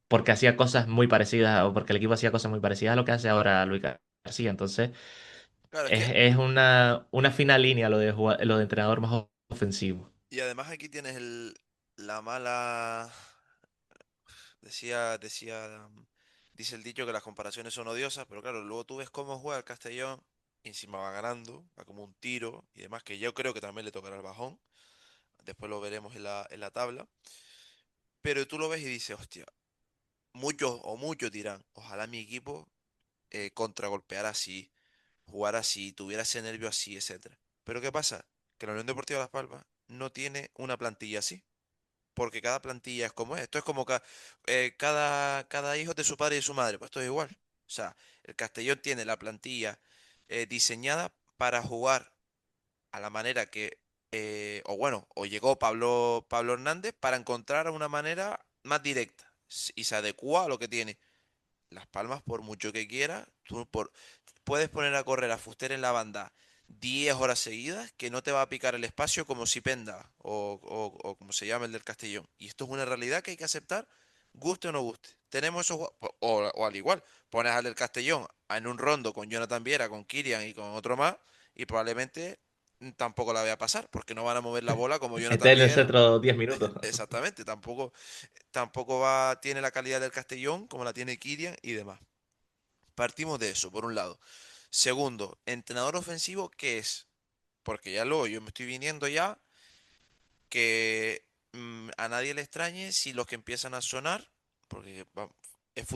porque hacía cosas muy parecidas o porque el equipo hacía cosas muy parecidas a lo que hace ahora Luis García. Entonces, Claro, es que, es una fina línea lo de entrenador más ofensivo. y además aquí tienes la mala, dice el dicho que las comparaciones son odiosas, pero claro, luego tú ves cómo juega el Castellón, y encima va ganando, va como un tiro y demás, que yo creo que también le tocará el bajón, después lo veremos en la tabla, pero tú lo ves y dices, hostia, muchos dirán, ojalá mi equipo contragolpeara así, jugar así, tuviera ese nervio así, etcétera. Pero ¿qué pasa? Que la Unión Deportiva Las Palmas no tiene una plantilla así, porque cada plantilla es como es. Esto es como cada hijo de su padre y de su madre, pues esto es igual. O sea, el Castellón tiene la plantilla diseñada para jugar a la manera que, o bueno, o llegó Pablo Hernández para encontrar una manera más directa y se adecua a lo que tiene. Las Palmas, por mucho que quiera, puedes poner a correr a Fuster en la banda 10 horas seguidas que no te va a picar el espacio como si Penda o como se llama el del Castellón. Y esto es una realidad que hay que aceptar, guste o no guste. Tenemos esos o al igual, pones al del Castellón en un rondo con Jonathan Viera, con Kirian y con otro más, y probablemente tampoco la vaya a pasar, porque no van a mover la bola como Jonathan Meter en el Viera. centro 10 minutos. Exactamente, tiene la calidad del Castellón como la tiene Kirian y demás. Partimos de eso, por un lado. Segundo, entrenador ofensivo, ¿qué es? Porque ya luego yo me estoy viniendo ya que a nadie le extrañe si los que empiezan a sonar, porque es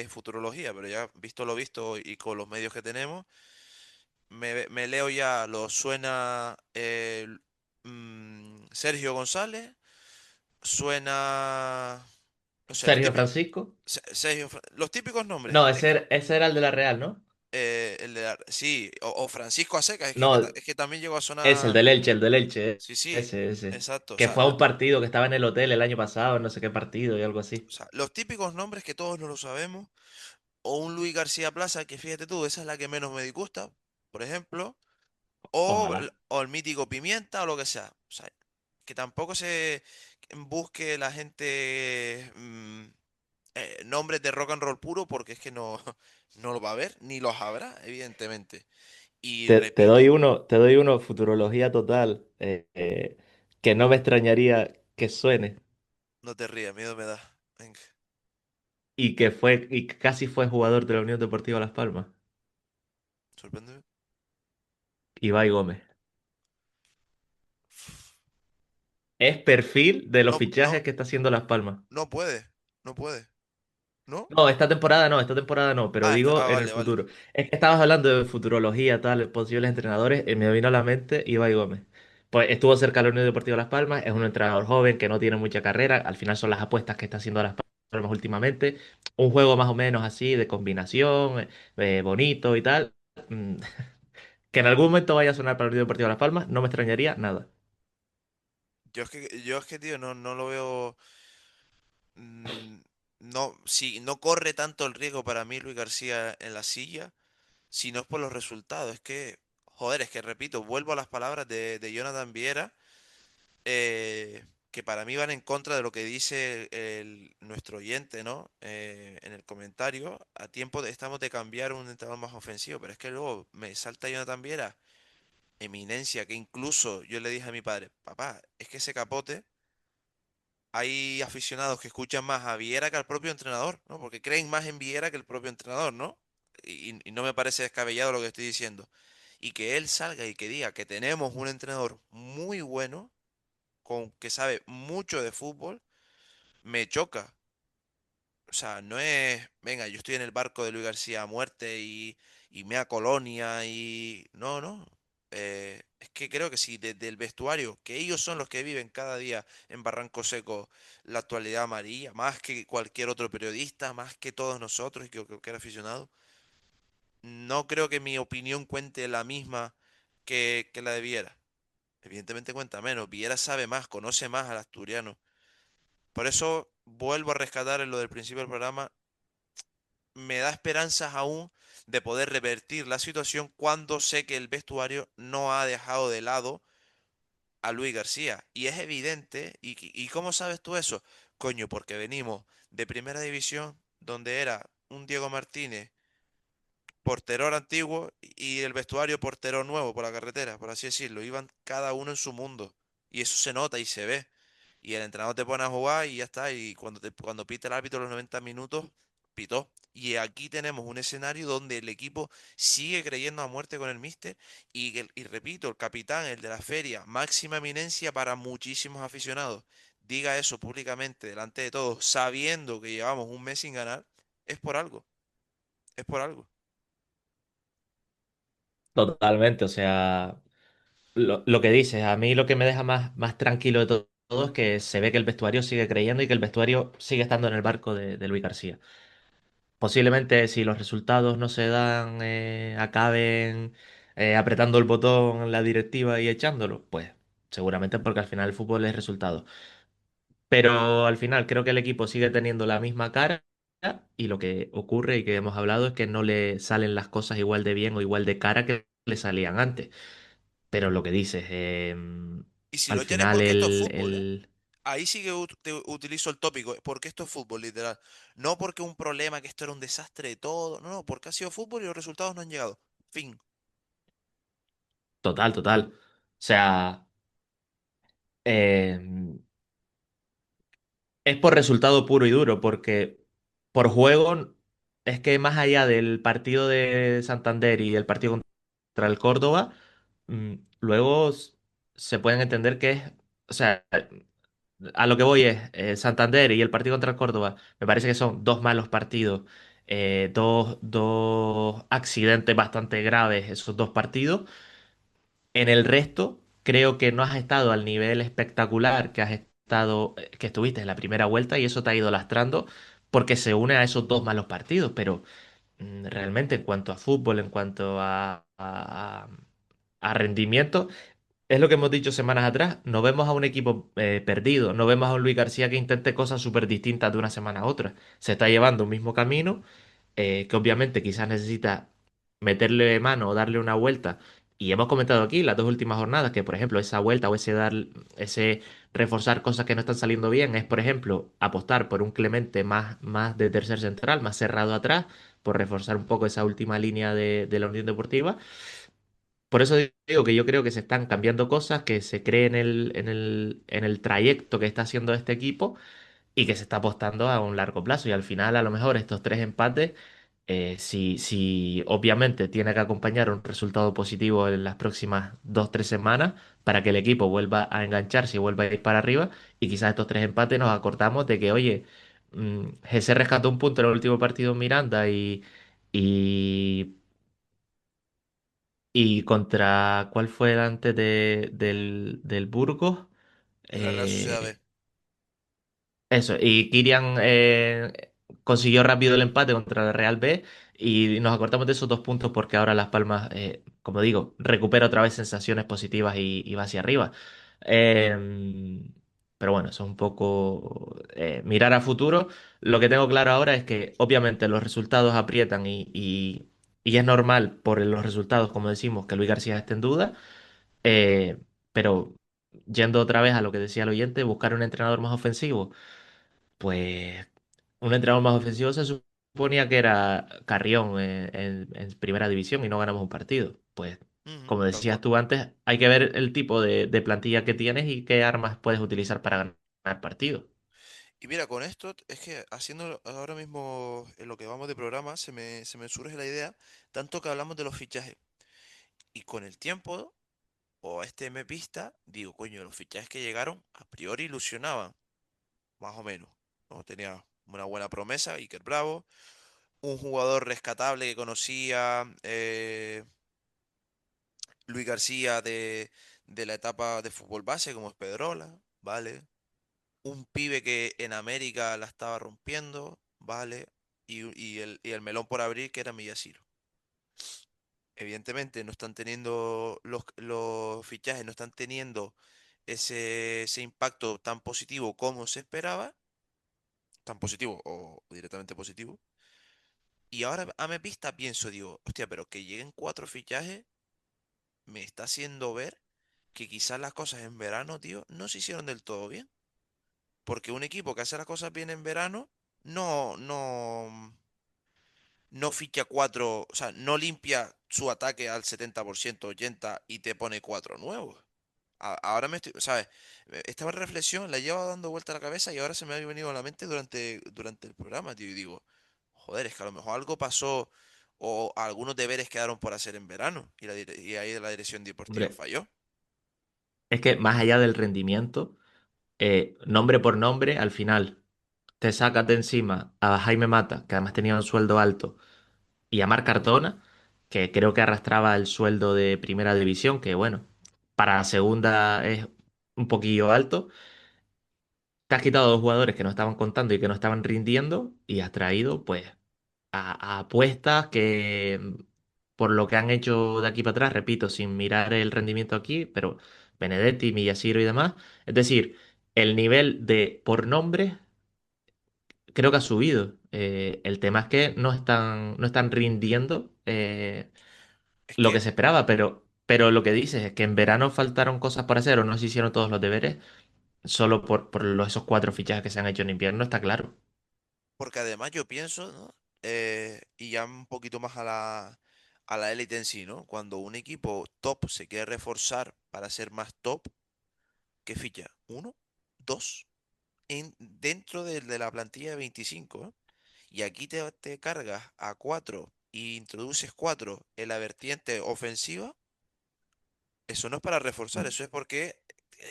futurología, pero ya visto lo visto y con los medios que tenemos, me leo ya, lo suena Sergio González, suena, no sé, Sergio Francisco. Los típicos nombres. No, ese era el de la Real, ¿no? Sí, o Francisco Aseca, No, es que también llegó a es el sonar. del Elche, el del Elche. Sí, sí, Ese. exacto. Que fue a un partido que estaba en el hotel el año pasado, no sé qué partido y algo así. O sea, los típicos nombres que todos no lo sabemos, o un Luis García Plaza, que fíjate tú, esa es la que menos me disgusta, por ejemplo, Ojalá. o el mítico Pimienta o lo que sea. O sea, que tampoco se busque la gente nombres de rock and roll puro, porque es que no, no lo va a haber, ni los habrá, evidentemente. Y repito, Te doy uno, futurología total, que no me extrañaría que suene no te rías, miedo me da. Venga, y que casi fue jugador de la Unión Deportiva Las Palmas, sorpréndeme. Ibai Gómez. Es perfil de los No, no, fichajes que está haciendo Las Palmas. no puede, no puede, ¿no? No, esta temporada no, pero digo en el Vale, vale. futuro. Es que estabas hablando de futurología, tal, posibles entrenadores, y me vino a la mente Ibai Gómez. Pues estuvo cerca de la Unión Deportiva Las Palmas, es un entrenador joven que no tiene mucha carrera, al final son las apuestas que está haciendo Las Palmas últimamente. Un juego más o menos así, de combinación, bonito y tal. Mm, que en algún momento vaya a sonar para la Unión Deportiva Las Palmas, no me extrañaría nada. Tío, no lo veo. mm, no, sí, no corre tanto el riesgo para mí Luis García en la silla, si no es por los resultados. Es que, joder, es que repito, vuelvo a las palabras de Jonathan Viera, que para mí van en contra de lo que dice nuestro oyente, ¿no? En el comentario, a tiempo estamos de cambiar un entrenador más ofensivo, pero es que luego me salta Jonathan Viera, eminencia, que incluso yo le dije a mi padre, papá, es que ese Capote, hay aficionados que escuchan más a Viera que al propio entrenador, ¿no? Porque creen más en Viera que el propio entrenador, ¿no? Y no me parece descabellado lo que estoy diciendo. Y que él salga y que diga que tenemos un entrenador muy bueno, que sabe mucho de fútbol, me choca. O sea, no es, venga, yo estoy en el barco de Luis García a muerte y mea Colonia y... No, no. Es que creo que sí, desde el vestuario, que ellos son los que viven cada día en Barranco Seco la actualidad amarilla, más que cualquier otro periodista, más que todos nosotros y que cualquier aficionado, no creo que mi opinión cuente la misma que la de Viera. Evidentemente cuenta menos. Viera sabe más, conoce más al asturiano. Por eso vuelvo a rescatar en lo del principio del programa, me da esperanzas aún de poder revertir la situación cuando sé que el vestuario no ha dejado de lado a Luis García. Y es evidente, ¿y cómo sabes tú eso? Coño, porque venimos de primera división, donde era un Diego Martínez, porteror antiguo, y el vestuario portero nuevo por la carretera, por así decirlo. Iban cada uno en su mundo. Y eso se nota y se ve. Y el entrenador te pone a jugar y ya está. Y cuando pita el árbitro los 90 minutos, pitó. Y aquí tenemos un escenario donde el equipo sigue creyendo a muerte con el míster. Y repito, el capitán, el de la feria, máxima eminencia para muchísimos aficionados, diga eso públicamente delante de todos, sabiendo que llevamos un mes sin ganar, es por algo. Es por algo. Totalmente, o sea, lo que dices, a mí lo que me deja más tranquilo de todo es que se ve que el vestuario sigue creyendo y que el vestuario sigue estando en el barco de Luis García. Posiblemente si los resultados no se dan, acaben apretando el botón en la directiva y echándolo, pues seguramente porque al final el fútbol es resultado. Pero al final creo que el equipo sigue teniendo la misma cara y lo que ocurre y que hemos hablado es que no le salen las cosas igual de bien o igual de cara que le salían antes. Pero lo que dices, Y si al lo echan es final porque esto es fútbol, ¿eh? Ahí sí que te utilizo el tópico, porque esto es fútbol, literal. No porque un problema, que esto era un desastre de todo. No, no, porque ha sido fútbol y los resultados no han llegado. Fin. total, total. O sea, em, es por resultado puro y duro, porque por juego es que más allá del partido de Santander y el partido contra el Córdoba, luego se pueden entender que es, o sea, a lo que voy es Santander y el partido contra el Córdoba, me parece que son dos malos partidos, dos accidentes bastante graves esos dos partidos. En el resto, creo que no has estado al nivel espectacular que has estado, que estuviste en la primera vuelta y eso te ha ido lastrando porque se une a esos dos malos partidos. Pero realmente en cuanto a fútbol, en cuanto a rendimiento, es lo que hemos dicho semanas atrás. No vemos a un equipo perdido, no vemos a un Luis García que intente cosas súper distintas de una semana a otra. Se está llevando un mismo camino que obviamente quizás necesita meterle mano o darle una vuelta. Y hemos comentado aquí las dos últimas jornadas que, por ejemplo, esa vuelta o ese reforzar cosas que no están saliendo bien es, por ejemplo, apostar por un Clemente más de tercer central, más cerrado atrás, por reforzar un poco esa última línea de la Unión Deportiva. Por eso digo que yo creo que se están cambiando cosas, que se cree en el trayecto que está haciendo este equipo y que se está apostando a un largo plazo. Y al final, a lo mejor, estos tres empates, si obviamente tiene que acompañar un resultado positivo en las próximas 2, 3 semanas para que el equipo vuelva a engancharse y vuelva a ir para arriba, y quizás estos tres empates nos acordamos de que, oye, GC rescató un punto en el último partido en Miranda y, y contra, ¿cuál fue el antes del Burgos? En la Real Sociedad B. Eso, y Kylian consiguió rápido el empate contra el Real B y nos acortamos de esos 2 puntos porque ahora Las Palmas, como digo, recupera otra vez sensaciones positivas y va hacia arriba. Eh, Pero bueno, eso es un poco mirar a futuro. Lo que tengo claro ahora es que obviamente los resultados aprietan y es normal por los resultados, como decimos, que Luis García esté en duda. Eh, pero yendo otra vez a lo que decía el oyente, buscar un entrenador más ofensivo. Pues un entrenador más ofensivo se suponía que era Carrión en primera división y no ganamos un partido. Pues Ujú, como tal cual. decías tú antes, hay que ver el tipo de plantilla que tienes y qué armas puedes utilizar para ganar partidos. Y mira, con esto es que haciendo ahora mismo en lo que vamos de programa, se me surge la idea, tanto que hablamos de los fichajes. Y con el tiempo, o este me pista, digo, coño, los fichajes que llegaron a priori ilusionaban, más o menos. ¿No? Tenía una buena promesa, Iker Bravo, un jugador rescatable que conocía Luis García de la etapa de fútbol base, como es Pedrola, ¿vale? Un pibe que en América la estaba rompiendo, ¿vale? Y el melón por abrir que era Millaciro. Evidentemente no están teniendo los fichajes, no están teniendo ese impacto tan positivo como se esperaba, tan positivo o directamente positivo. Y ahora a mi vista pienso, digo, hostia, pero que lleguen cuatro fichajes me está haciendo ver que quizás las cosas en verano, tío, no se hicieron del todo bien. Porque un equipo que hace las cosas bien en verano no ficha cuatro, o sea, no limpia su ataque al 70%, 80% y te pone cuatro nuevos. Ahora me estoy, ¿sabes? Esta reflexión la llevo dando vuelta a la cabeza y ahora se me ha venido a la mente durante el programa, tío. Y digo, joder, es que a lo mejor algo pasó o algunos deberes quedaron por hacer en verano y ahí la dirección deportiva Hombre, falló. es que más allá del rendimiento, nombre por nombre, al final te sacas de encima a Jaime Mata, que además tenía un sueldo alto, y a Marc Cardona, que creo que arrastraba el sueldo de primera división, que bueno, para la segunda es un poquillo alto. Te has quitado dos jugadores que no estaban contando y que no estaban rindiendo y has traído pues a apuestas que por lo que han hecho de aquí para atrás, repito, sin mirar el rendimiento aquí, pero Benedetti, Millaciro y demás. Es decir, el nivel de por nombre creo que ha subido. El tema es que no están rindiendo Es lo que que se esperaba, pero lo que dices es que en verano faltaron cosas por hacer o no se hicieron todos los deberes, solo por esos cuatro fichajes que se han hecho en invierno, está claro. Porque además yo pienso, ¿no? Y ya un poquito más a la élite en sí, ¿no? Cuando un equipo top se quiere reforzar para ser más top, ¿qué ficha? ¿Uno? ¿Dos? Dentro de la plantilla de 25, ¿eh? Y aquí te cargas a cuatro y introduces cuatro en la vertiente ofensiva. Eso no es para reforzar, eso es porque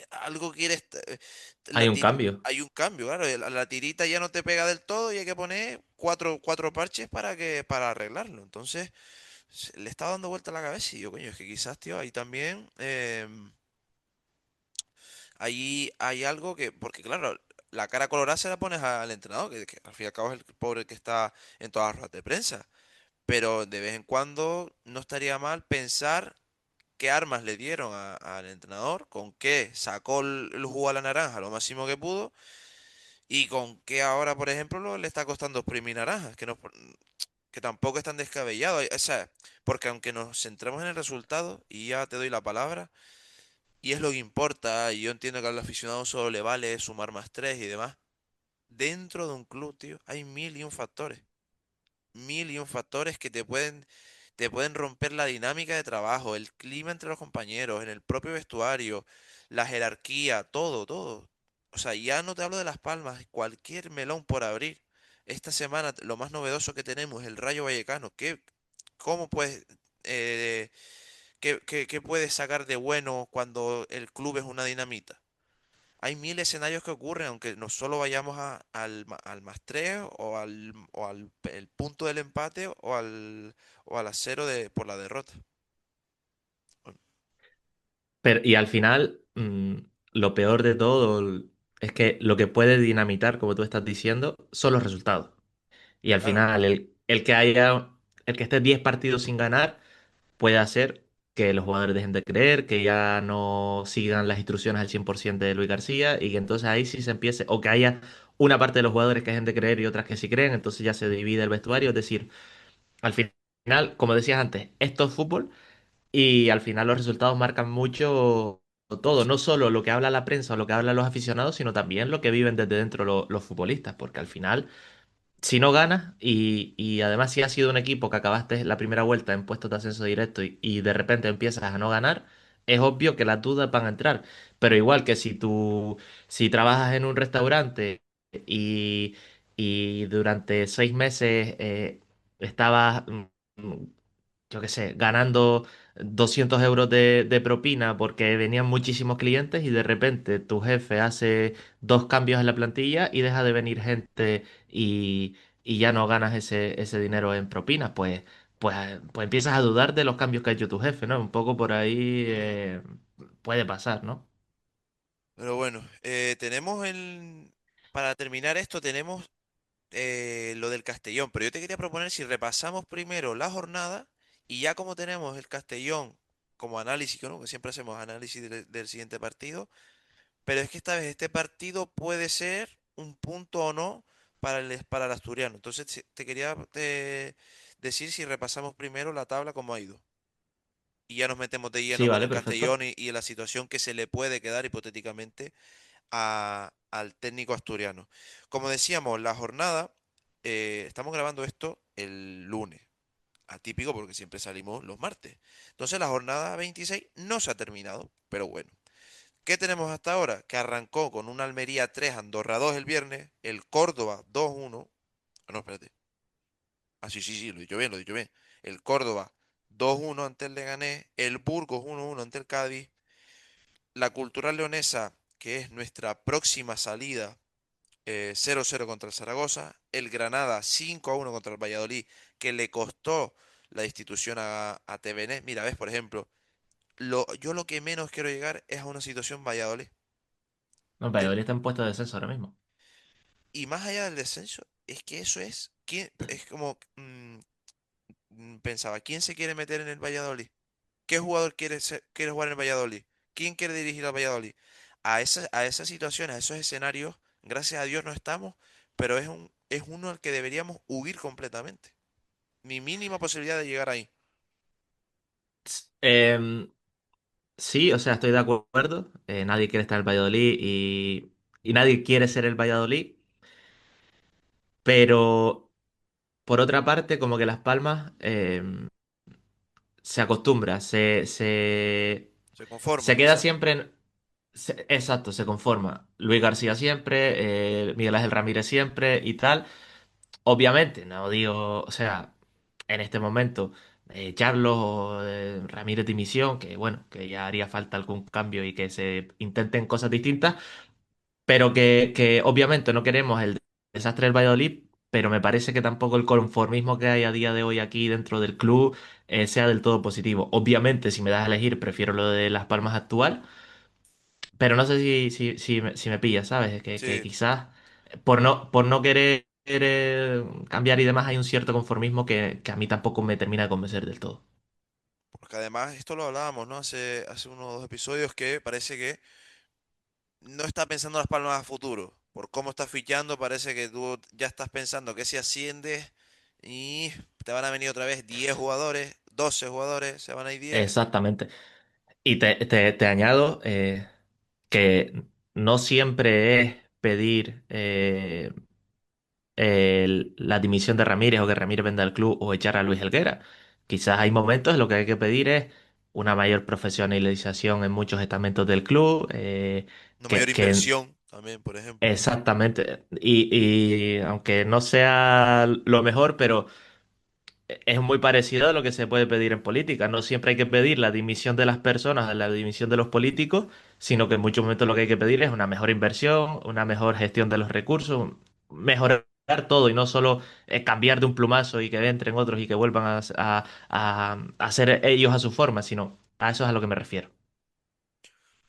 algo quieres. Hay un cambio. Hay un cambio, claro. La tirita ya no te pega del todo y hay que poner cuatro parches para arreglarlo. Entonces, le está dando vuelta a la cabeza y yo, coño, es que quizás, tío, ahí también. Ahí hay algo que. Porque, claro, la cara colorada se la pones al entrenador, que al fin y al cabo es el pobre que está en todas las ruedas de prensa. Pero de vez en cuando no estaría mal pensar qué armas le dieron al entrenador, con qué sacó el jugo a la naranja lo máximo que pudo y con qué ahora, por ejemplo, le está costando exprimir naranjas, que tampoco es tan descabellado. O sea, porque aunque nos centremos en el resultado, y ya te doy la palabra, y es lo que importa, y yo entiendo que al aficionado solo le vale sumar más tres y demás, dentro de un club, tío, hay mil y un factores. Mil y un factores que te pueden romper la dinámica de trabajo, el clima entre los compañeros, en el propio vestuario, la jerarquía, todo, todo. O sea, ya no te hablo de Las Palmas, cualquier melón por abrir. Esta semana lo más novedoso que tenemos es el Rayo Vallecano. ¿Cómo puedes, qué puedes sacar de bueno cuando el club es una dinamita? Hay mil escenarios que ocurren, aunque no solo vayamos al más 3 o al el punto del empate o al cero por la derrota. Bueno, Pero, y al final, lo peor de todo es que lo que puede dinamitar, como tú estás diciendo, son los resultados. Y al claro, final, el que esté 10 partidos sin ganar puede hacer. que los jugadores dejen de creer, que ya no sigan las instrucciones al 100% de Luis García y que entonces ahí sí se empiece, o que haya una parte de los jugadores que dejen de creer y otras que sí creen, entonces ya se divide el vestuario, es decir, al final, como decías antes, esto es fútbol y al final los resultados marcan mucho todo, no solo lo que habla la prensa o lo que hablan los aficionados, sino también lo que viven desde dentro los futbolistas, porque al final si no ganas y además si has sido un equipo que acabaste la primera vuelta en puestos de ascenso directo y de repente empiezas a no ganar, es obvio que las dudas van a entrar. Pero igual que si trabajas en un restaurante y, y durante 6 meses estabas, yo qué sé, ganando 200 euros de propina porque venían muchísimos clientes y de repente tu jefe hace dos cambios en la plantilla y deja de venir gente y ya no ganas ese dinero en propinas, pues empiezas a dudar de los cambios que ha hecho tu jefe, ¿no? Un poco por ahí puede pasar, ¿no? Pero bueno, para terminar esto, tenemos lo del Castellón, pero yo te quería proponer si repasamos primero la jornada y ya como tenemos el Castellón como análisis, ¿no? Que siempre hacemos análisis del siguiente partido, pero es que esta vez este partido puede ser un punto o no para el asturiano. Entonces te quería decir si repasamos primero la tabla como ha ido. Y ya nos metemos de Sí, lleno con vale, el perfecto. Castellón y en la situación que se le puede quedar hipotéticamente al técnico asturiano. Como decíamos, la jornada, estamos grabando esto el lunes, atípico porque siempre salimos los martes. Entonces la jornada 26 no se ha terminado, pero bueno. ¿Qué tenemos hasta ahora? Que arrancó con un Almería 3, Andorra 2 el viernes, el Córdoba 2-1. Ah, no, espérate. Ah, sí, sí, sí, lo he dicho bien, lo he dicho bien. El Córdoba 2-1 ante el Leganés, el Burgos 1-1 ante el Cádiz, la Cultural Leonesa, que es nuestra próxima salida, 0-0 contra el Zaragoza, el Granada 5-1 contra el Valladolid, que le costó la institución a TVN. Mira, ves, por ejemplo, yo lo que menos quiero llegar es a una situación Valladolid. No, De- Valladolid está en puesto de descenso ahora mismo. y más allá del descenso, es que eso es como pensaba, ¿quién se quiere meter en el Valladolid? ¿Qué jugador quiere jugar en el Valladolid? ¿Quién quiere dirigir al Valladolid? A esas situaciones, a esos escenarios, gracias a Dios no estamos, pero es uno al que deberíamos huir completamente. Ni mínima posibilidad de llegar ahí. Em, sí, o sea, estoy de acuerdo. Nadie quiere estar en el Valladolid y nadie quiere ser el Valladolid, pero por otra parte, como que Las Palmas se acostumbra, Se conforma, se queda quizás. siempre en... exacto, se conforma. Luis García siempre, Miguel Ángel Ramírez siempre y tal. Obviamente, no digo, o sea, en este momento, Carlos o Ramírez dimisión, que bueno, que ya haría falta algún cambio y que se intenten cosas distintas, pero que obviamente no queremos el desastre del Valladolid, pero me parece que tampoco el conformismo que hay a día de hoy aquí dentro del club sea del todo positivo. Obviamente, si me das a elegir, prefiero lo de Las Palmas actual, pero no sé si me pillas, ¿sabes? Es que Sí, quizás por no querer cambiar y demás hay un cierto conformismo que a mí tampoco me termina de convencer del todo. porque además esto lo hablábamos, ¿no? Hace unos 2 episodios que parece que no está pensando Las Palmas a futuro. Por cómo estás fichando, parece que tú ya estás pensando que si asciendes y te van a venir otra vez 10 jugadores, 12 jugadores, se van a ir 10. Exactamente. Y te añado que no siempre es pedir la dimisión de Ramírez o que Ramírez venda el club o echar a Luis Helguera. Quizás hay momentos en los que hay que pedir es una mayor profesionalización en muchos estamentos del club, Una mayor que inversión también, por ejemplo. exactamente, y aunque no sea lo mejor, pero es muy parecido a lo que se puede pedir en política. No siempre hay que pedir la dimisión de las personas, la dimisión de los políticos, sino que en muchos momentos lo que hay que pedir es una mejor inversión, una mejor gestión de los recursos, mejorar todo y no solo cambiar de un plumazo y que entren otros y que vuelvan a hacer ellos a su forma, sino a eso es a lo que me refiero.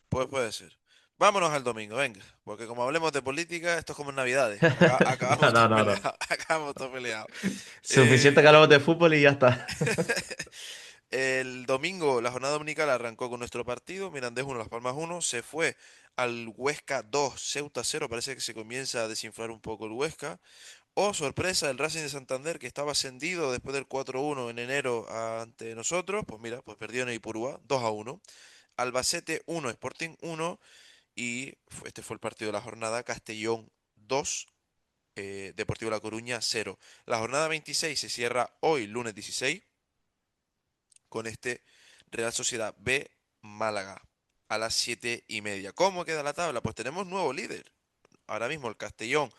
Pues puede ser. Vámonos al domingo, venga. Porque como hablemos de política, esto es como en Navidades. No, Acabamos no, todos no, no. peleados. Acabamos todos peleados. Suficiente que Eh, hablamos de fútbol y ya está. El domingo, la jornada dominical arrancó con nuestro partido, Mirandés 1, Las Palmas 1, se fue al Huesca 2, Ceuta 0, parece que se comienza a desinflar un poco el Huesca. Oh, sorpresa, el Racing de Santander, que estaba ascendido después del 4-1 en enero ante nosotros, pues mira, pues perdió en Ipurúa 2-1. Albacete 1, Sporting 1 y este fue el partido de la jornada, Castellón 2, Deportivo La Coruña 0. La jornada 26 se cierra hoy, lunes 16, con este Real Sociedad B Málaga a las 7:30. ¿Cómo queda la tabla? Pues tenemos nuevo líder. Ahora mismo el Castellón,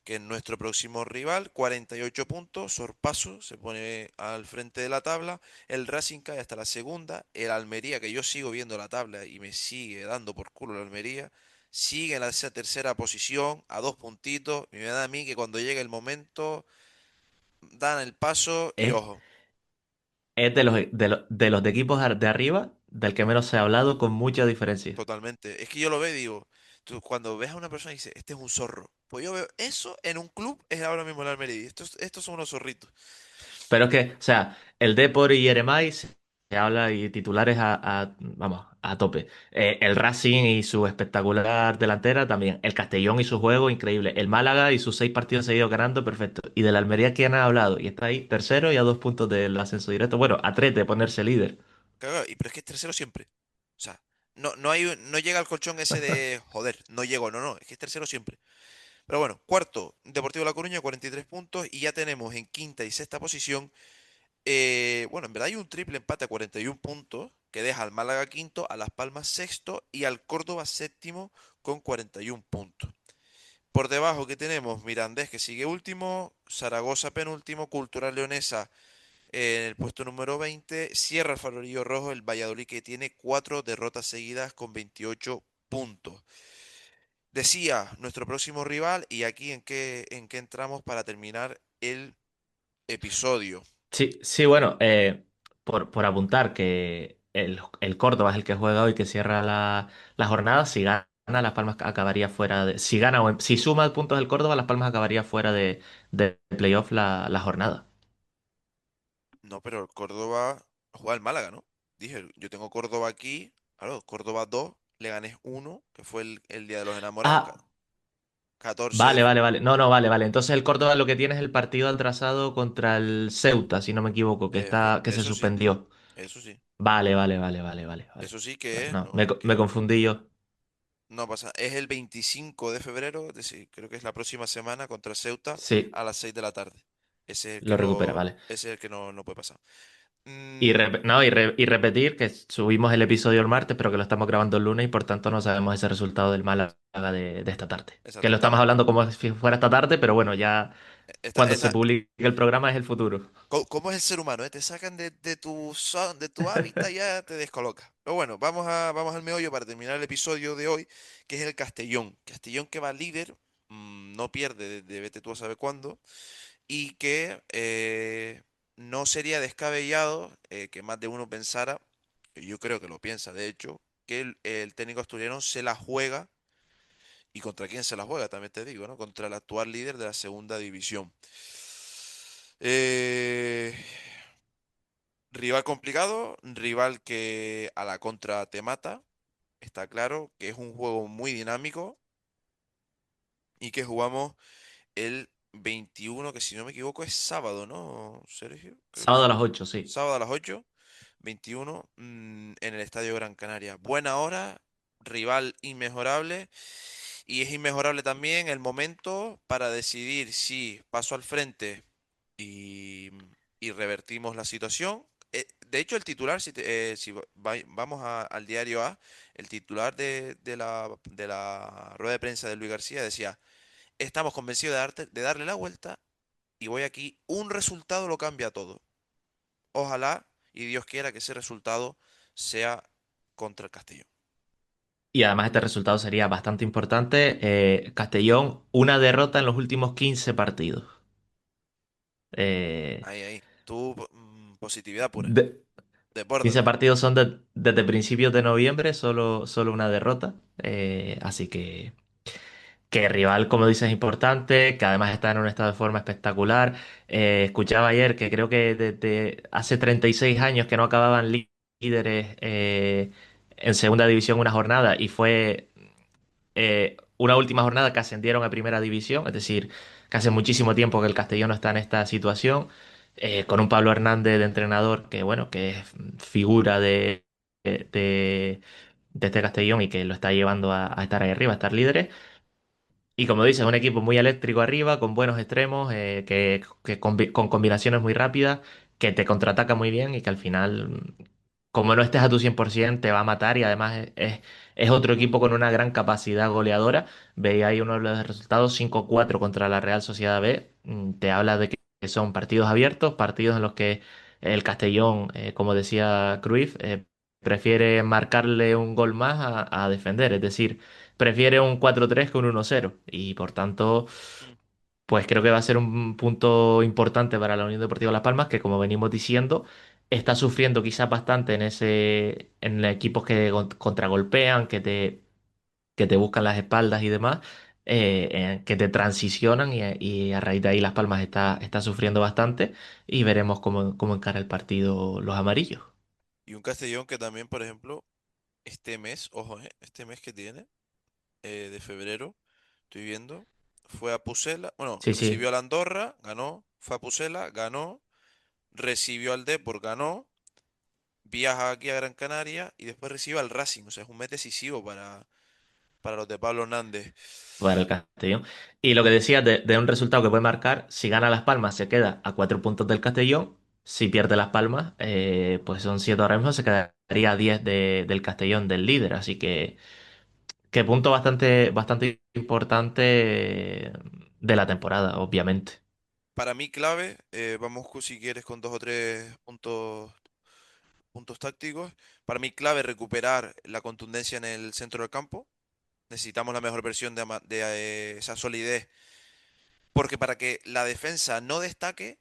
que es nuestro próximo rival, 48 puntos, sorpaso, se pone al frente de la tabla. El Racing cae hasta la segunda. El Almería, que yo sigo viendo la tabla y me sigue dando por culo el Almería, sigue en la tercera posición a 2 puntitos. Y me da a mí que cuando llegue el momento dan el paso y Es, ojo. es de los de equipos de arriba del que menos se ha hablado con mucha diferencia. Totalmente. Es que yo lo veo y digo, tú cuando ves a una persona y dices, este es un zorro. Pues yo veo eso en un club, es ahora mismo el Almería. Estos son unos zorritos. Pero es que, o sea, el Depor y Yeremay se habla y titulares vamos, a tope. El Racing y su espectacular delantera también. El Castellón y su juego increíble. El Málaga y sus 6 partidos seguidos ganando, perfecto. Y del Almería, ¿quién ha hablado? Y está ahí tercero y a 2 puntos del ascenso directo. Bueno, a tres de ponerse líder. Claro, pero es que es tercero siempre. O sea, no hay, no llega al colchón ese de, joder, no llegó, no, es que es tercero siempre. Pero bueno, cuarto, Deportivo La Coruña, 43 puntos. Y ya tenemos en quinta y sexta posición. Bueno, en verdad hay un triple empate a 41 puntos que deja al Málaga quinto, a Las Palmas sexto y al Córdoba séptimo con 41 puntos. Por debajo que tenemos Mirandés que sigue último, Zaragoza penúltimo, Cultural Leonesa en el puesto número 20, cierra el farolillo rojo el Valladolid que tiene 4 derrotas seguidas con 28 puntos. Decía nuestro próximo rival y aquí en qué entramos para terminar el episodio. Sí, sí, bueno, por apuntar que el Córdoba es el que juega hoy, que cierra la jornada. Si gana, Las Palmas acabaría fuera de. Si gana si suma puntos el Córdoba, Las Palmas acabaría fuera de playoff la jornada. No, pero el Córdoba juega el Málaga, ¿no? Dije, yo tengo Córdoba aquí, claro, Córdoba 2, Leganés 1, que fue el Día de los Enamorados, Ah, 14 de... vale, vale, vale. No, no, vale, vale. Entonces el Córdoba lo que tiene es el partido atrasado contra el Ceuta, si no me equivoco, que se Eso sí, suspendió. eso sí. Vale, vale, vale, vale, vale, vale. Eso sí que Vale, es, no, ¿no? me confundí yo. No pasa. Es el 25 de febrero, es decir, creo que es la próxima semana contra Ceuta Sí, a las 6 de la tarde. Ese es el que lo recupera, vale. ese es el que no puede pasar. Y, Mm, no, y repetir que subimos el episodio el martes, pero que lo estamos grabando el lunes y por tanto no sabemos ese resultado del Málaga de esta tarde. Que exacto. lo estamos hablando como si fuera esta tarde, pero bueno, ya Esta- cuando se esta- publique el programa es el futuro. ¿Cómo es el ser humano? Te sacan de tu hábitat y ya te descoloca. Pero bueno, vamos al meollo para terminar el episodio de hoy, que es el Castellón. Castellón que va líder, no pierde desde vete tú a saber cuándo. Y que no sería descabellado que más de uno pensara, y yo creo que lo piensa de hecho, que el técnico asturiano se la juega, y contra quién se la juega, también te digo, ¿no? Contra el actual líder de la segunda división. Eh, Rival complicado, rival que a la contra te mata, está claro que es un juego muy dinámico y que jugamos el 21, que si no me equivoco es sábado, ¿no, Sergio? Creo que Sábado a sí. las 8, sí. Sábado a las 8, 21, en el Estadio Gran Canaria. Buena hora, rival inmejorable y es inmejorable también el momento para decidir si paso al frente y, y revertimos la situación. De hecho, el titular, si vamos al diario A, el titular de la rueda de prensa de Luis García decía, estamos convencidos de darle la vuelta y voy aquí, un resultado lo cambia todo. Ojalá y Dios quiera que ese resultado sea contra el Castellón. Y además este resultado sería bastante importante. Castellón, una derrota en los últimos 15 partidos. Eh, Ahí, ahí. Tú, positividad pura. de- 15 Desbórdate. partidos son desde principios de noviembre, solo una derrota. Así que que el rival, como dices, es importante, que además está en un estado de forma espectacular. Escuchaba ayer que creo que desde hace 36 años que no acababan líderes en segunda división una jornada y fue una última jornada que ascendieron a primera división, es decir, que hace muchísimo tiempo que el Castellón no está en esta situación, con un Pablo Hernández de entrenador que, bueno, que es figura de, de este Castellón y que lo está llevando a estar ahí arriba, a estar líderes. Y como dices, un equipo muy eléctrico arriba, con buenos extremos, con combinaciones muy rápidas, que te contraataca muy bien y que al final, como no estés a tu 100% te va a matar y además es otro equipo con una gran capacidad goleadora. Veía ahí uno de los resultados, 5-4 contra la Real Sociedad B. Te habla de que son partidos abiertos, partidos en los que el Castellón, como decía Cruyff, prefiere marcarle un gol más a defender. Es decir, prefiere un 4-3 que un 1-0 y por tanto, Mm. pues creo que va a ser un punto importante para la Unión Deportiva Las Palmas que como venimos diciendo está sufriendo quizás bastante en equipos que contragolpean, que te buscan las espaldas y demás. Que te transicionan y a raíz de ahí Las Palmas está sufriendo bastante y veremos cómo encara el partido los amarillos. Y un Castellón que también, por ejemplo, este mes, ojo, este mes que tiene, de febrero, estoy viendo, fue a Pucela, bueno, Sí, recibió sí. al Andorra, ganó, fue a Pucela, ganó, recibió al Depor, ganó, viaja aquí a Gran Canaria y después recibe al Racing, o sea, es un mes decisivo para los de Pablo Hernández. Para el Castellón. Y lo que decías de un resultado que puede marcar, si gana Las Palmas se queda a 4 puntos del Castellón, si pierde Las Palmas, pues son 7 ahora mismo, se quedaría a 10 del Castellón, del líder. Así que punto bastante importante de la temporada, obviamente. Para mí clave, vamos si quieres con dos o tres puntos tácticos. Para mí clave recuperar la contundencia en el centro del campo. Necesitamos la mejor versión de esa solidez, porque para que la defensa no destaque,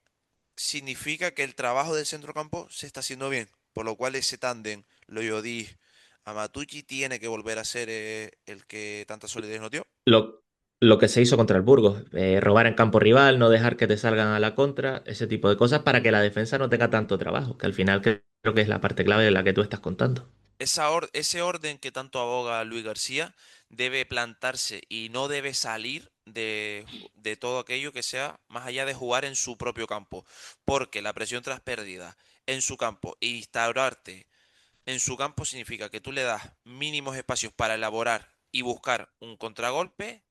significa que el trabajo del centrocampo se está haciendo bien, por lo cual ese tándem, Loyodí, Amatucci, tiene que volver a ser el que tanta solidez nos dio. Lo, lo que se hizo contra el Burgos, robar en campo rival, no dejar que te salgan a la contra, ese tipo de cosas para que la defensa no tenga tanto trabajo, que al final creo que es la parte clave de la que tú estás contando. Ese orden que tanto aboga Luis García debe plantarse y no debe salir de todo aquello que sea más allá de jugar en su propio campo, porque la presión tras pérdida en su campo e instaurarte en su campo significa que tú le das mínimos espacios para elaborar y buscar un contragolpe.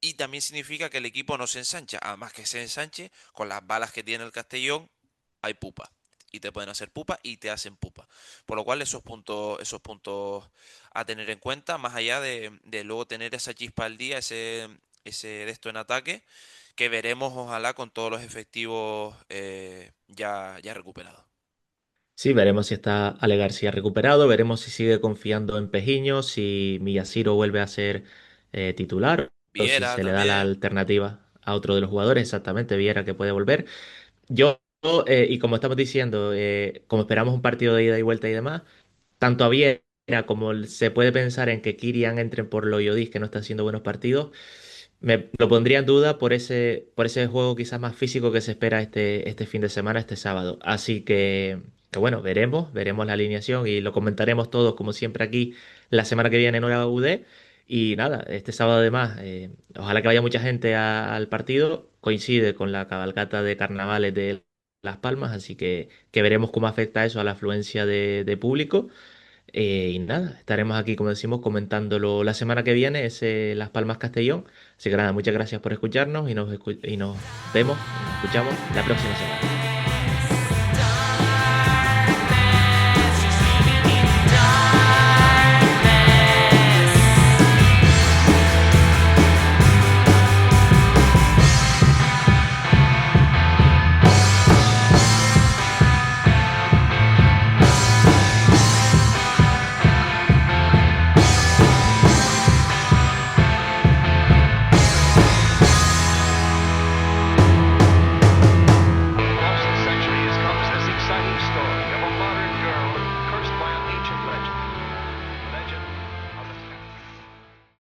Y también significa que el equipo no se ensancha. Además que se ensanche, con las balas que tiene el Castellón, hay pupa. Y te pueden hacer pupa y te hacen pupa. Por lo cual esos puntos a tener en cuenta, más allá de luego tener esa chispa al día, ese de esto en ataque, que veremos ojalá con todos los efectivos ya recuperados. Sí, veremos si está Ale García recuperado, veremos si sigue confiando en Pejiño, si Miyashiro vuelve a ser titular o si Viera se le da la también. alternativa a otro de los jugadores, exactamente, Viera que puede volver. Yo, y como estamos diciendo, como esperamos un partido de ida y vuelta y demás, tanto a Viera como se puede pensar en que Kirian entre por Loyodis, que no está haciendo buenos partidos, me lo pondría en duda por ese juego quizás más físico que se espera este fin de semana, este sábado. Así que bueno, veremos la alineación y lo comentaremos todos, como siempre aquí, la semana que viene en Hora UD. Y nada, este sábado además, ojalá que vaya mucha gente al partido. Coincide con la cabalgata de carnavales de Las Palmas, así que veremos cómo afecta eso a la afluencia de público. Y nada, estaremos aquí, como decimos, comentándolo la semana que viene, ese Las Palmas Castellón. Así que nada, muchas gracias por escucharnos y nos vemos y nos escuchamos la próxima semana.